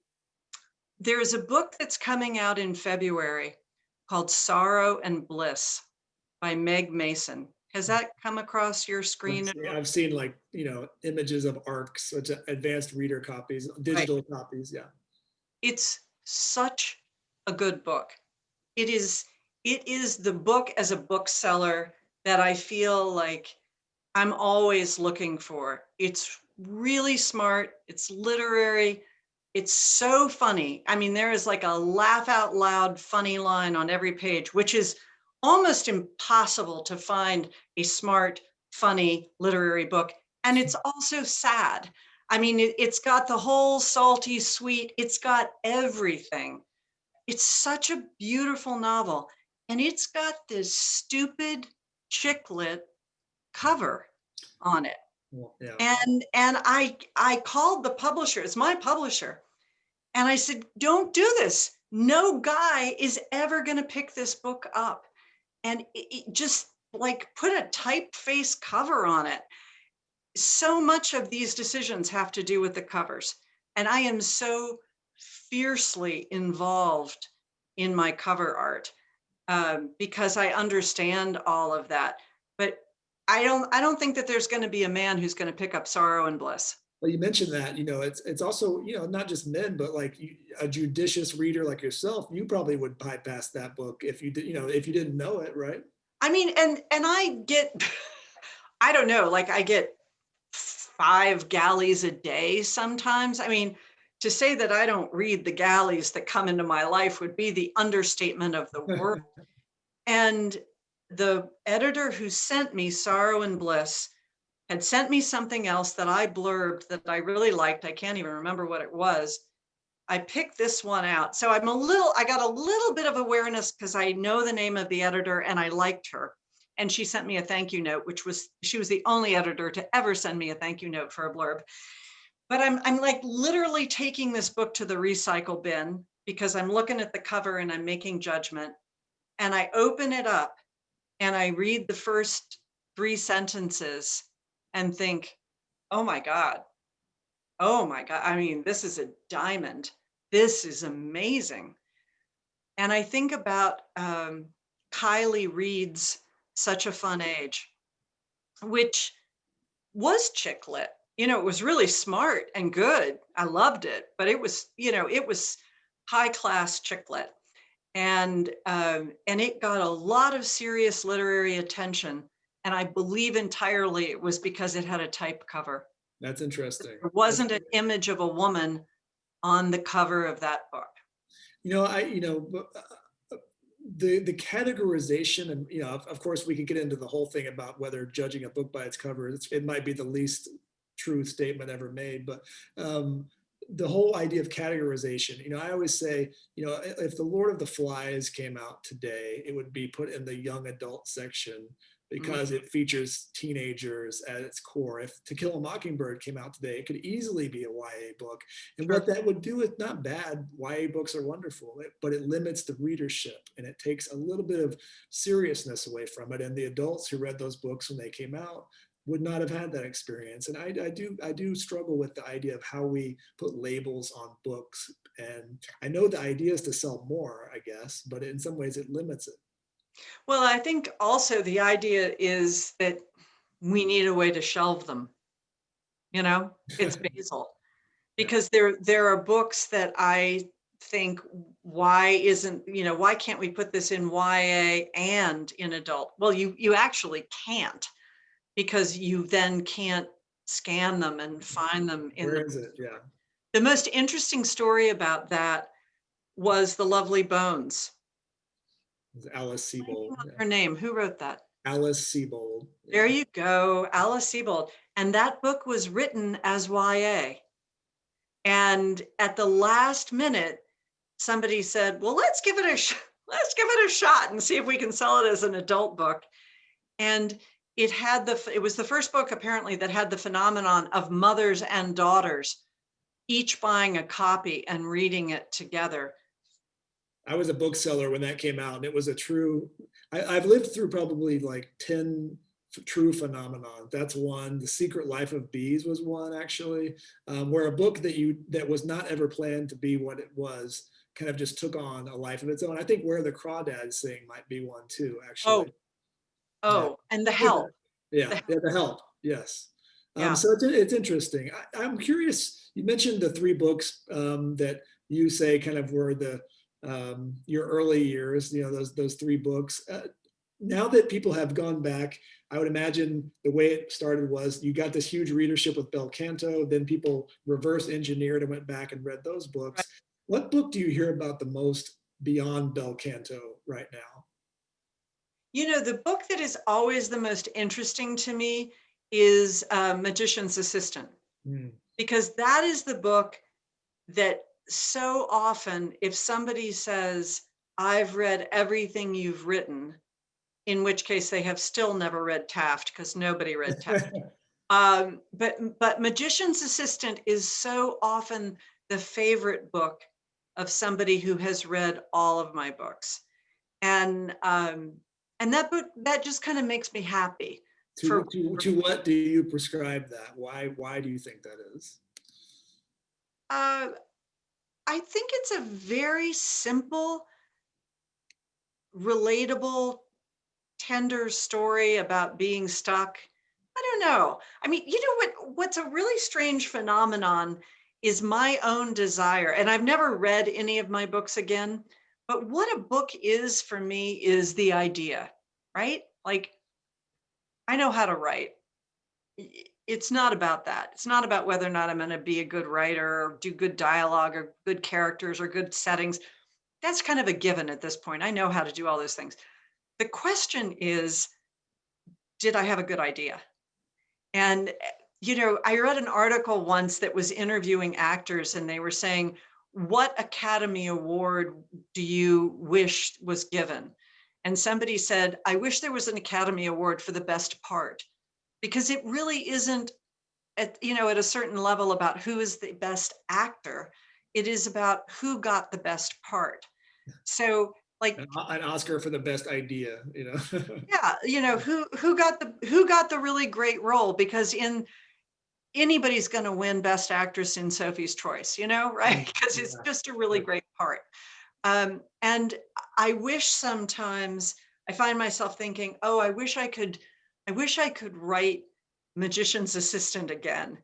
Speaker 2: there's a book that's coming out in February called Sorrow and Bliss by Meg Mason. Has that come across your screen at all?
Speaker 1: I've seen like, images of ARCs, which are advanced reader copies,
Speaker 2: Right.
Speaker 1: digital copies. Yeah.
Speaker 2: It's such a good book. It is it is the book as a bookseller that I feel like I'm always looking for. It's really smart, it's literary, it's so funny. I mean, there is like a laugh out loud funny line on every page, which is almost impossible to find a smart, funny literary book. And it's also sad. I mean, it's got the whole salty, sweet, it's got everything. It's such a beautiful novel. And it's got this stupid chick lit cover on it.
Speaker 1: Well, yeah.
Speaker 2: And I called the publisher, it's my publisher, and I said, "Don't do this. No guy is ever going to pick this book up." And it just like put a typeface cover on it. So much of these decisions have to do with the covers. And I am so fiercely involved in my cover art, because I understand all of that. But I don't think that there's going to be a man who's going to pick up Sorrow and Bliss.
Speaker 1: Well, you mentioned that, it's also, not just men, but like a judicious reader like yourself, you probably would bypass that book if you did, if you didn't know it, right?
Speaker 2: I mean, and I get, I don't know, like I get 5 galleys a day sometimes. I mean, to say that I don't read the galleys that come into my life would be the understatement of the world. And the editor who sent me Sorrow and Bliss had sent me something else that I blurbed that I really liked. I can't even remember what it was. I picked this one out. So I got a little bit of awareness because I know the name of the editor and I liked her. And she sent me a thank you note, she was the only editor to ever send me a thank you note for a blurb. But I'm like literally taking this book to the recycle bin because I'm looking at the cover and I'm making judgment. And I open it up and I read the first 3 sentences and think, oh my God, oh my God. I mean, this is a diamond. This is amazing. And I think about Kylie Reid's Such a Fun Age, which was chick lit. It was really smart and good. I loved it, but it was high class chick lit. And it got a lot of serious literary attention. And I believe entirely it was because it had a type cover.
Speaker 1: That's interesting.
Speaker 2: There wasn't an image of a woman on the cover of that book.
Speaker 1: The categorization, and of course we could get into the whole thing about whether judging a book by its cover, it might be the least true statement ever made, but the whole idea of categorization, I always say, if the Lord of the Flies came out today, it would be put in the young adult section because it features teenagers at its core. If To Kill a Mockingbird came out today, it could easily be a YA book. And what that would do is not bad. YA books are wonderful, but it limits the readership and it takes a little bit of seriousness away from it. And the adults who read those books when they came out would not have had that experience. And I do struggle with the idea of how we put labels on books. And I know the idea is to sell more, I guess, but in some ways it limits it.
Speaker 2: Well, I think also the idea is that we need a way to shelve them. It's Basil. Because there are books that I think, why can't we put this in YA and in adult? Well, you actually can't, because you then can't scan them and find them in
Speaker 1: Where is it? Yeah.
Speaker 2: The most interesting story about that was The Lovely Bones.
Speaker 1: Alice Sebold.
Speaker 2: Her name, who wrote that?
Speaker 1: Alice Sebold. Yeah.
Speaker 2: There you go, Alice Sebold. And that book was written as YA. And at the last minute, somebody said, well, let's give it a shot and see if we can sell it as an adult book. And it was the first book apparently that had the phenomenon of mothers and daughters each buying a copy and reading it together.
Speaker 1: I was a bookseller when that came out, and it was a true. I've lived through probably like 10 true phenomenon. That's one. The Secret Life of Bees was one, actually, where a book that was not ever planned to be what it was kind of just took on a life of its own. I think Where the Crawdads Sing might be one too,
Speaker 2: Oh,
Speaker 1: actually. Yeah.
Speaker 2: oh, and The Help.
Speaker 1: Yeah,
Speaker 2: The,
Speaker 1: yeah, the help. Yes.
Speaker 2: yeah.
Speaker 1: So it's interesting. I'm curious. You mentioned the three books that you say kind of were your early years. You know, those three books. Now that people have gone back, I would imagine the way it started was you got this huge readership with Bel Canto. Then people reverse engineered and went back and read those
Speaker 2: Right.
Speaker 1: books. What book do you hear about the most beyond Bel Canto right now?
Speaker 2: You know, the book that is always the most interesting to me is Magician's Assistant,
Speaker 1: Hmm.
Speaker 2: because that is the book that so often, if somebody says, I've read everything you've written, in which case they have still never read Taft because nobody read Taft. But Magician's Assistant is so often the favorite book of somebody who has read all of my books. And that book, that just kind of makes me happy for,
Speaker 1: To what do you prescribe that? Why do you think that is?
Speaker 2: uh, I think it's a very simple, relatable, tender story about being stuck. I don't know. I mean, you know what's a really strange phenomenon is my own desire. And I've never read any of my books again, but what a book is for me is the idea, right? Like, I know how to write. It's not about that. It's not about whether or not I'm going to be a good writer or do good dialogue or good characters or good settings. That's kind of a given at this point. I know how to do all those things. The question is, did I have a good idea? And, you know, I read an article once that was interviewing actors, and they were saying, what Academy Award do you wish was given? And somebody said, I wish there was an Academy Award for the best part, because it really isn't at, you know, at a certain level about who is the best actor. It is about who got the best part. So, like,
Speaker 1: An Oscar for the best idea, you know?
Speaker 2: yeah, you know, who got the really great role, because in anybody's going to win best actress in Sophie's Choice, you know, right? Because it's
Speaker 1: Yeah.
Speaker 2: just a really great part. And I wish sometimes I find myself thinking, oh, I wish I could write Magician's Assistant again.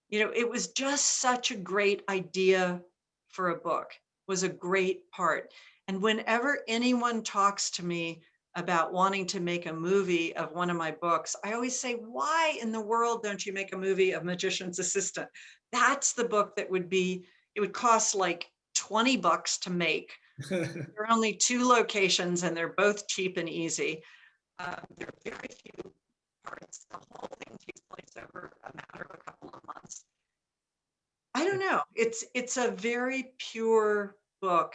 Speaker 2: You know, it was just such a great idea for a book, was a great part. And whenever anyone talks to me about wanting to make a movie of one of my books, I always say, why in the world don't you make a movie of Magician's Assistant? That's the book that it would cost like $20 to make. There are only two locations and they're both cheap and easy. There are very few parts. The whole thing takes place over a matter of a couple of months. I don't know. It's a very pure book.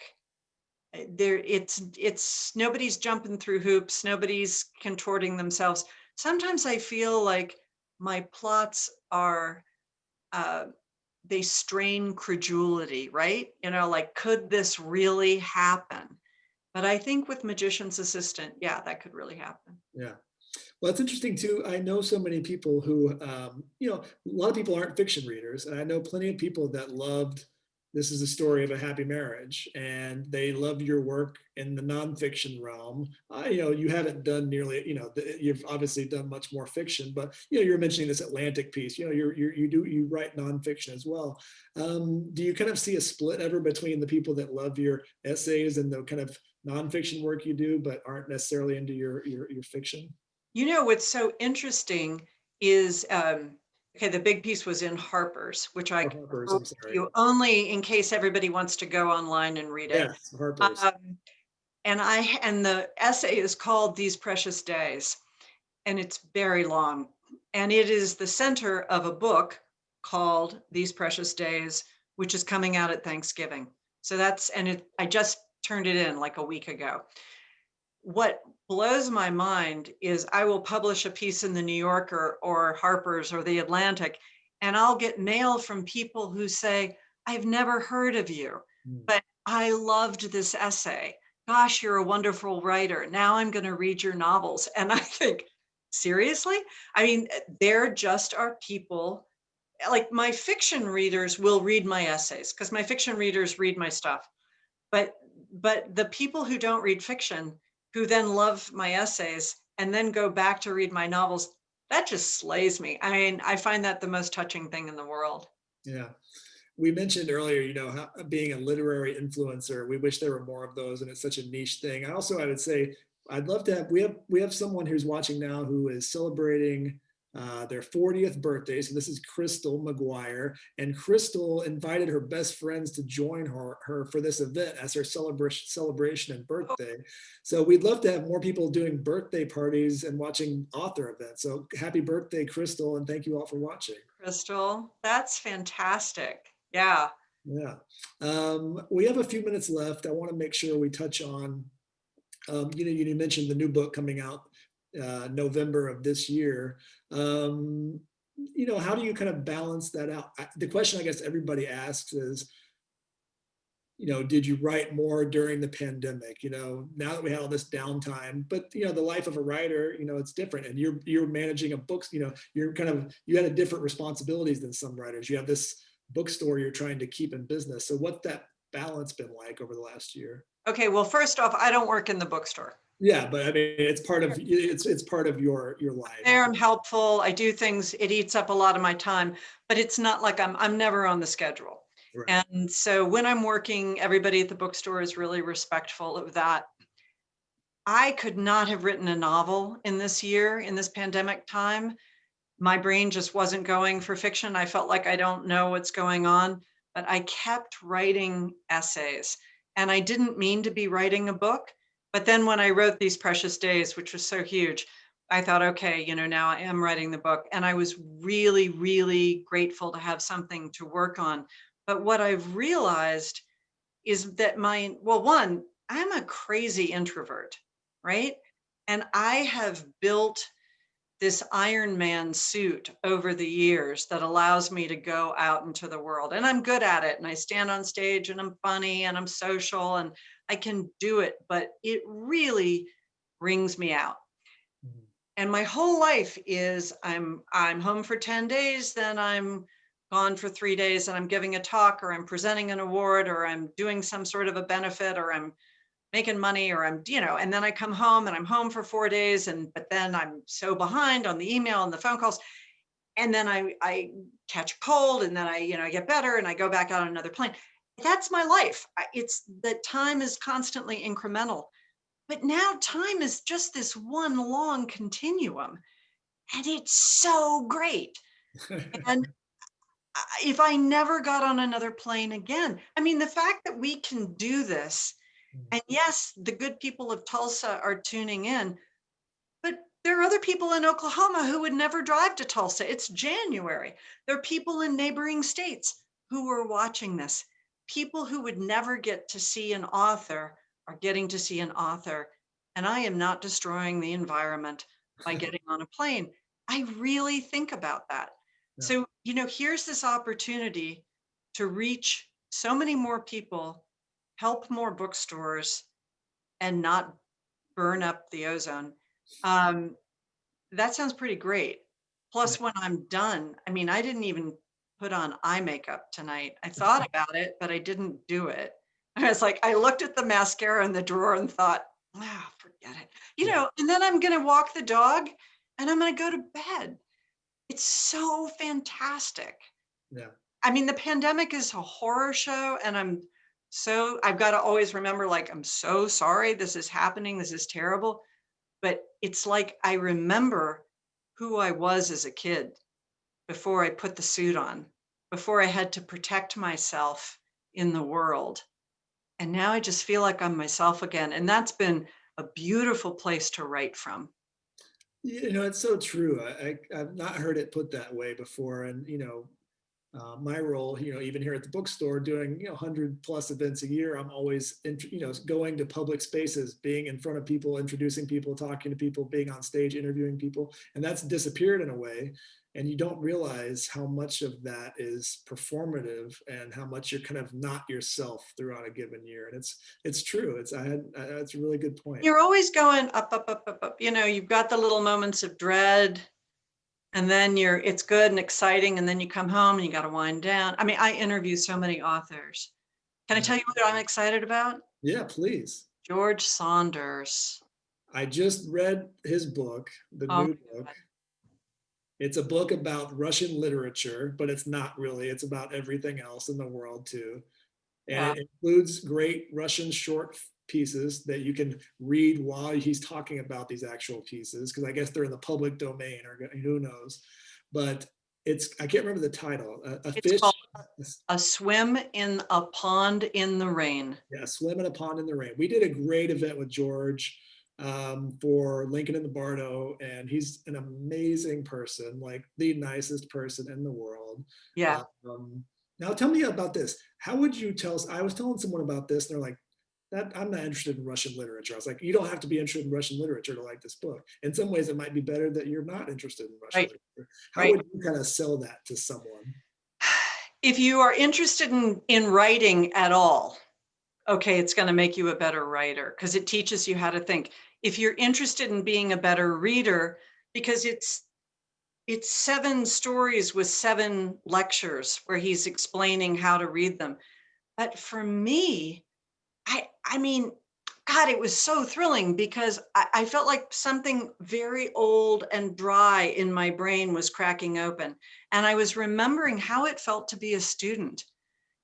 Speaker 2: There, it's nobody's jumping through hoops. Nobody's contorting themselves. Sometimes I feel like my plots are uh, they strain credulity, right? You know, like, could this really happen? But I think with Magician's Assistant, yeah, that could really happen.
Speaker 1: Yeah. Well, it's interesting too. I know so many people who, a lot of people aren't fiction readers, and I know plenty of people that loved This Is a Story of a Happy Marriage, and they love your work in the nonfiction realm. You haven't done nearly, you've obviously done much more fiction, but you're mentioning this Atlantic piece. You write nonfiction as well. Do you kind of see a split ever between the people that love your essays and the kind of nonfiction work you do, but aren't necessarily into your fiction?
Speaker 2: You know, what's so interesting is, okay, the big piece was in Harper's, which I
Speaker 1: Or Harper's,
Speaker 2: quote
Speaker 1: I'm
Speaker 2: to
Speaker 1: sorry.
Speaker 2: you only in case everybody wants to go online and read it.
Speaker 1: Yes, Harper's.
Speaker 2: Um, and the essay is called These Precious Days, and it's very long. And it is the center of a book called These Precious Days, which is coming out at Thanksgiving. So I just turned it in like a week ago. What blows my mind is I will publish a piece in the New Yorker or Harper's or the Atlantic, and I'll get mail from people who say, I've never heard of you,
Speaker 1: Mm.
Speaker 2: but I loved this essay. Gosh, you're a wonderful writer. Now I'm going to read your novels. And I think, seriously? I mean, there just are people like my fiction readers will read my essays because my fiction readers read my stuff. But the people who don't read fiction, who then love my essays and then go back to read my novels, that just slays me. I mean, I find that the most touching thing in the world.
Speaker 1: Yeah. We mentioned earlier, how, being a literary influencer, we wish there were more of those, and it's such a niche thing. I would say, I'd love to have. We have someone who's watching now who is celebrating their 40th birthday. So this is Crystal Mcguire, and Crystal invited her best friends to join her for this event as her celebration and birthday. So we'd love to have more people doing birthday parties and watching author events. So happy birthday, Crystal, and thank you all for watching.
Speaker 2: Crystal, that's fantastic. Yeah.
Speaker 1: Yeah. We have a few minutes left. I want to make sure we touch on, you mentioned the new book coming out November of this year. How do you kind of balance that out? The question I guess everybody asks is, did you write more during the pandemic? Now that we had all this downtime, but the life of a writer, it's different, and you're managing a book. You had a different responsibilities than some writers. You have this bookstore you're trying to keep in business. So what's that balance been like over the last year?
Speaker 2: Okay. Well, first off, I don't work in the bookstore.
Speaker 1: Yeah, but I mean, it's part of your life.
Speaker 2: There, I'm helpful. I do things. It eats up a lot of my time, but it's not like I'm never on the schedule.
Speaker 1: Right.
Speaker 2: And so when I'm working, everybody at the bookstore is really respectful of that. I could not have written a novel in this year, in this pandemic time. My brain just wasn't going for fiction. I felt like I don't know what's going on, but I kept writing essays. And I didn't mean to be writing a book. But then when I wrote These Precious Days, which was so huge, I thought, okay, now I am writing the book. And I was really, really grateful to have something to work on. But what I've realized is that one, I'm a crazy introvert, right? And I have built this Iron Man suit over the years that allows me to go out into the world. And I'm good at it. And I stand on stage and I'm funny and I'm social and I can do it, but it really wrings me out.
Speaker 1: Mhm.
Speaker 2: And my whole life is I'm home for 10 days, then I'm gone for 3 days and I'm giving a talk or I'm presenting an award or I'm doing some sort of a benefit or I'm making money or and then I come home and I'm home for 4 days but then I'm so behind on the email and the phone calls. And then I catch a cold and then I get better and I go back out on another plane. That's my life. It's that time is constantly incremental. But now time is just this one long continuum and it's so great. And if I never got on another plane again, I mean, the fact that we can do this, and yes, the good people of Tulsa are tuning in, but there are other people in Oklahoma who would never drive to Tulsa. It's January. There are people in neighboring states who are watching this. People who would never get to see an author are getting to see an author. And I am not destroying the environment by getting on a plane. I really think about that.
Speaker 1: Yeah.
Speaker 2: So, here's this opportunity to reach so many more people, help more bookstores, and not burn up the ozone. Um, that sounds pretty great.
Speaker 1: Yeah.
Speaker 2: Plus, when I'm done, I mean, I didn't even put on eye makeup tonight. I thought about it, but I didn't do it. I was like, I looked at the mascara in the drawer and thought, forget it.
Speaker 1: Yeah.
Speaker 2: And then I'm going to walk the dog and I'm going to go to bed. It's so fantastic.
Speaker 1: Yeah.
Speaker 2: I mean, the pandemic is a horror show, and I've got to always remember, like, I'm so sorry this is happening. This is terrible. But it's like I remember who I was as a kid before I put the suit on, before I had to protect myself in the world. And now I just feel like I'm myself again. And that's been a beautiful place to write from.
Speaker 1: It's so true. I've not heard it put that way before. And, my role, even here at the bookstore doing, 100+ events a year, I'm always, going to public spaces, being in front of people, introducing people, talking to people, being on stage, interviewing people. And that's disappeared in a way. And you don't realize how much of that is performative and how much you're kind of not yourself throughout a given year. And it's true. That's a really good point.
Speaker 2: You're always going up, up, up, up, up. You know, you've got the little moments of dread, and then it's good and exciting, and then you come home and you got to wind down. I mean, I interview so many authors. Can I tell you what I'm excited about?
Speaker 1: Yeah, please.
Speaker 2: George Saunders.
Speaker 1: I just read his book, the
Speaker 2: Oh,
Speaker 1: new book. It's a book about Russian literature, but it's not really. It's about everything else in the world too. And
Speaker 2: yeah.
Speaker 1: it includes great Russian short pieces that you can read while he's talking about these actual pieces, because I guess they're in the public domain, or who knows. But I can't remember the title. A
Speaker 2: It's
Speaker 1: fish.
Speaker 2: called A Swim in a Pond in the Rain.
Speaker 1: Yeah, swim in a pond in the rain. We did a great event with George for Lincoln in the Bardo, and he's an amazing person, like the nicest person in the world.
Speaker 2: Yeah.
Speaker 1: Now tell me about this. How would you tell us? I was telling someone about this, and they're like, I'm not interested in Russian literature. I was like, you don't have to be interested in Russian literature to like this book. In some ways, it might be better that you're not interested in Russian
Speaker 2: Right.
Speaker 1: literature. How
Speaker 2: Right.
Speaker 1: would you kind of sell that to someone?
Speaker 2: If you are interested in writing at all, okay, it's going to make you a better writer because it teaches you how to think. If you're interested in being a better reader, because it's 7 stories with 7 lectures where he's explaining how to read them. But for me, I mean, God, it was so thrilling because I felt like something very old and dry in my brain was cracking open. And I was remembering how it felt to be a student,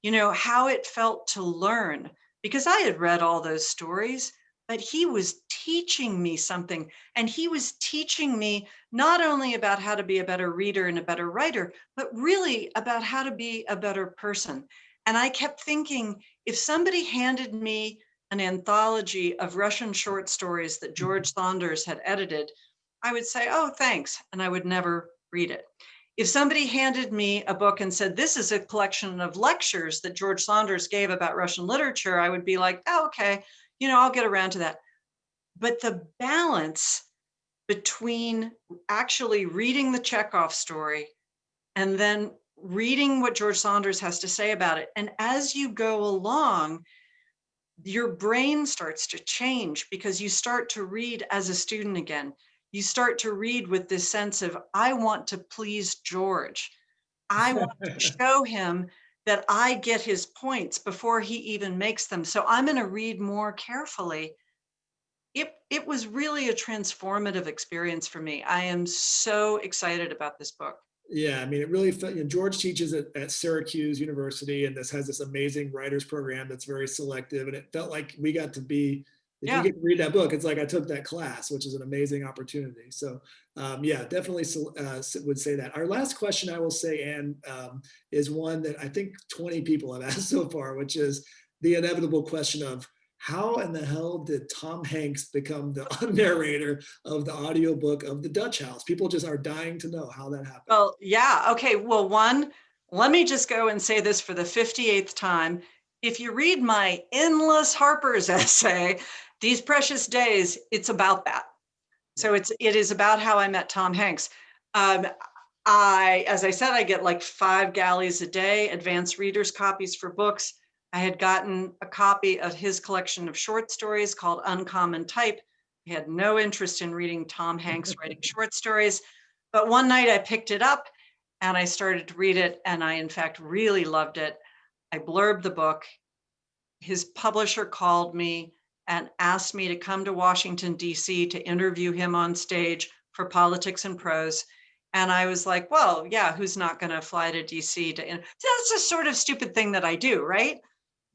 Speaker 2: you know, how it felt to learn, because I had read all those stories, but he was teaching me something. And he was teaching me not only about how to be a better reader and a better writer, but really about how to be a better person. And I kept thinking, if somebody handed me an anthology of Russian short stories that George Saunders had edited, I would say, oh, thanks. And I would never read it. If somebody handed me a book and said, this is a collection of lectures that George Saunders gave about Russian literature, I would be like, oh, okay, you know, I'll get around to that. But the balance between actually reading the Chekhov story and then reading what George Saunders has to say about it, and as you go along, your brain starts to change because you start to read as a student again. You start to read with this sense of, I want to please George. I want to show him that I get his points before he even makes them. So I'm going to read more carefully. It was really a transformative experience for me. I am so excited about this book.
Speaker 1: Yeah, I mean, it really felt, George teaches at Syracuse University, and this has this amazing writers program that's very selective. And it felt like we got to be, if you
Speaker 2: Yeah.
Speaker 1: get to read that book, it's like I took that class, which is an amazing opportunity. So, yeah, definitely would say that. Our last question, I will say, Ann, is one that I think 20 people have asked so far, which is the inevitable question of, how in the hell did Tom Hanks become the narrator of the audiobook of The Dutch House? People just are dying to know how that happened.
Speaker 2: Well, yeah. Okay. Well, let me just go and say this for the 58th time. If you read my endless Harper's essay, These Precious Days, it's about that. So it is about how I met Tom Hanks. As I said, I get like 5 galleys a day, advanced readers copies for books. I had gotten a copy of his collection of short stories called Uncommon Type. I had no interest in reading Tom Hanks writing short stories, but one night I picked it up and I started to read it, and I, in fact, really loved it. I blurbed the book. His publisher called me and asked me to come to Washington, D.C. to interview him on stage for Politics and Prose. And I was like, well, yeah, who's not going to fly to DC to, that's a sort of stupid thing that I do, right?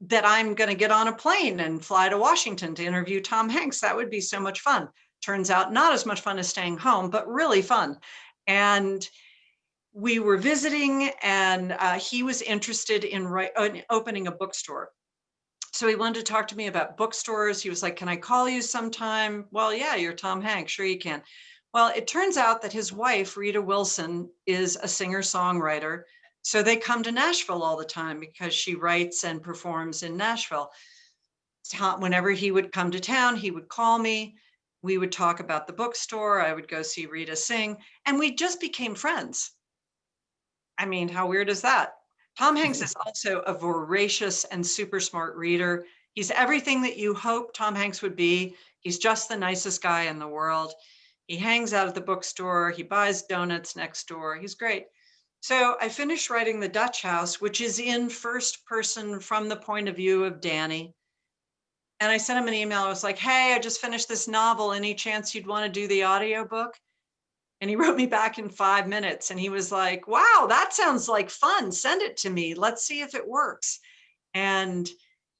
Speaker 2: That I'm going to get on a plane and fly to Washington to interview Tom Hanks. That would be so much fun. Turns out not as much fun as staying home, but really fun. And we were visiting, and he was interested in opening a bookstore. So he wanted to talk to me about bookstores. He was like, can I call you sometime? Well, yeah, you're Tom Hanks. Sure you can. Well, it turns out that his wife, Rita Wilson, is a singer-songwriter. So they come to Nashville all the time because she writes and performs in Nashville. Whenever he would come to town, he would call me. We would talk about the bookstore. I would go see Rita sing, and we just became friends. I mean, how weird is that? Tom Hanks is also a voracious and super smart reader. He's everything that you hope Tom Hanks would be. He's just the nicest guy in the world. He hangs out at the bookstore. He buys donuts next door. He's great. So I finished writing The Dutch House, which is in first person from the point of view of Danny. And I sent him an email. I was like, hey, I just finished this novel. Any chance you'd want to do the audiobook? And he wrote me back in 5 minutes and he was like, wow, that sounds like fun. Send it to me. Let's see if it works. And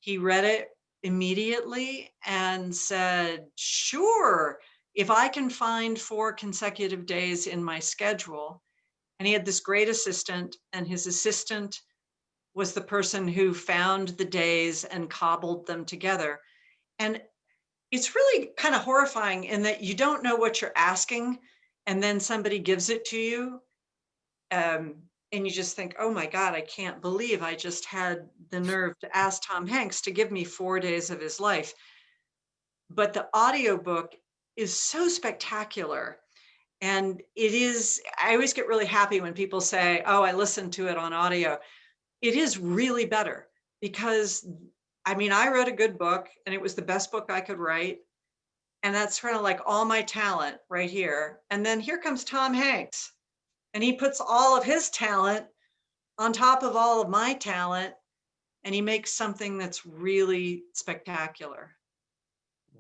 Speaker 2: he read it immediately and said, sure, if I can find 4 consecutive days in my schedule. And he had this great assistant, and his assistant was the person who found the days and cobbled them together. And it's really kind of horrifying in that you don't know what you're asking, and then somebody gives it to you. And you just think, oh my God, I can't believe I just had the nerve to ask Tom Hanks to give me 4 days of his life. But the audiobook is so spectacular. And it is, I always get really happy when people say, oh, I listened to it on audio. It is really better because, I mean, I wrote a good book and it was the best book I could write. And that's kind of like all my talent right here. And then here comes Tom Hanks, and he puts all of his talent on top of all of my talent, and he makes something that's really spectacular.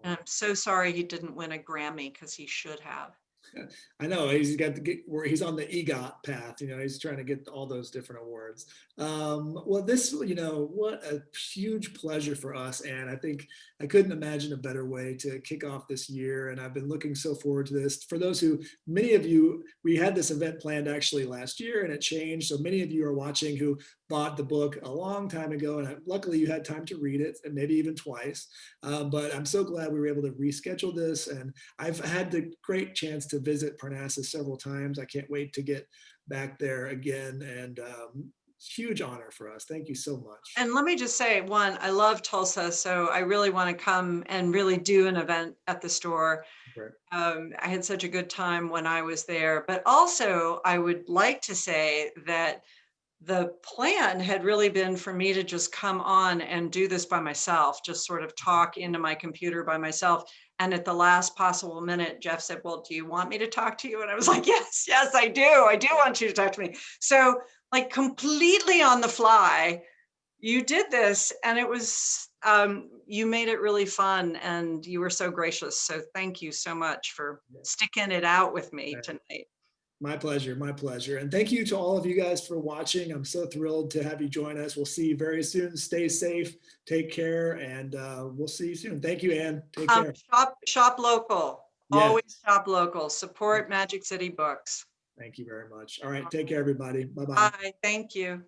Speaker 2: And I'm so sorry he didn't win a Grammy because he should have.
Speaker 1: I know he's got to get where he's on the EGOT path. He's trying to get all those different awards. Well, this, what a huge pleasure for us. And I think I couldn't imagine a better way to kick off this year. And I've been looking so forward to this. For those who, many of you, we had this event planned actually last year and it changed. So many of you are watching who bought the book a long time ago. And luckily you had time to read it, and maybe even twice. But I'm so glad we were able to reschedule this. And I've had the great chance to visit Parnassus several times. I can't wait to get back there again. And huge honor for us. Thank you so much.
Speaker 2: And let me just say, one, I love Tulsa, so I really want to come and really do an event at the store.
Speaker 1: Right.
Speaker 2: I had such a good time when I was there, but also I would like to say that the plan had really been for me to just come on and do this by myself, just sort of talk into my computer by myself. And at the last possible minute, Jeff said, well, do you want me to talk to you? And I was like, yes, I do. I do want you to talk to me. So like completely on the fly, you did this, and it was, you made it really fun, and you were so gracious. So thank you so much for sticking it out with me tonight.
Speaker 1: My pleasure. My pleasure. And thank you to all of you guys for watching. I'm so thrilled to have you join us. We'll see you very soon. Stay safe. Take care. And we'll see you soon. Thank you, Ann. Take care.
Speaker 2: Shop local.
Speaker 1: Yes.
Speaker 2: Always shop local. Support Magic City Books.
Speaker 1: Thank you very much. All right. Take care, everybody. Bye-bye.
Speaker 2: Bye. Thank you.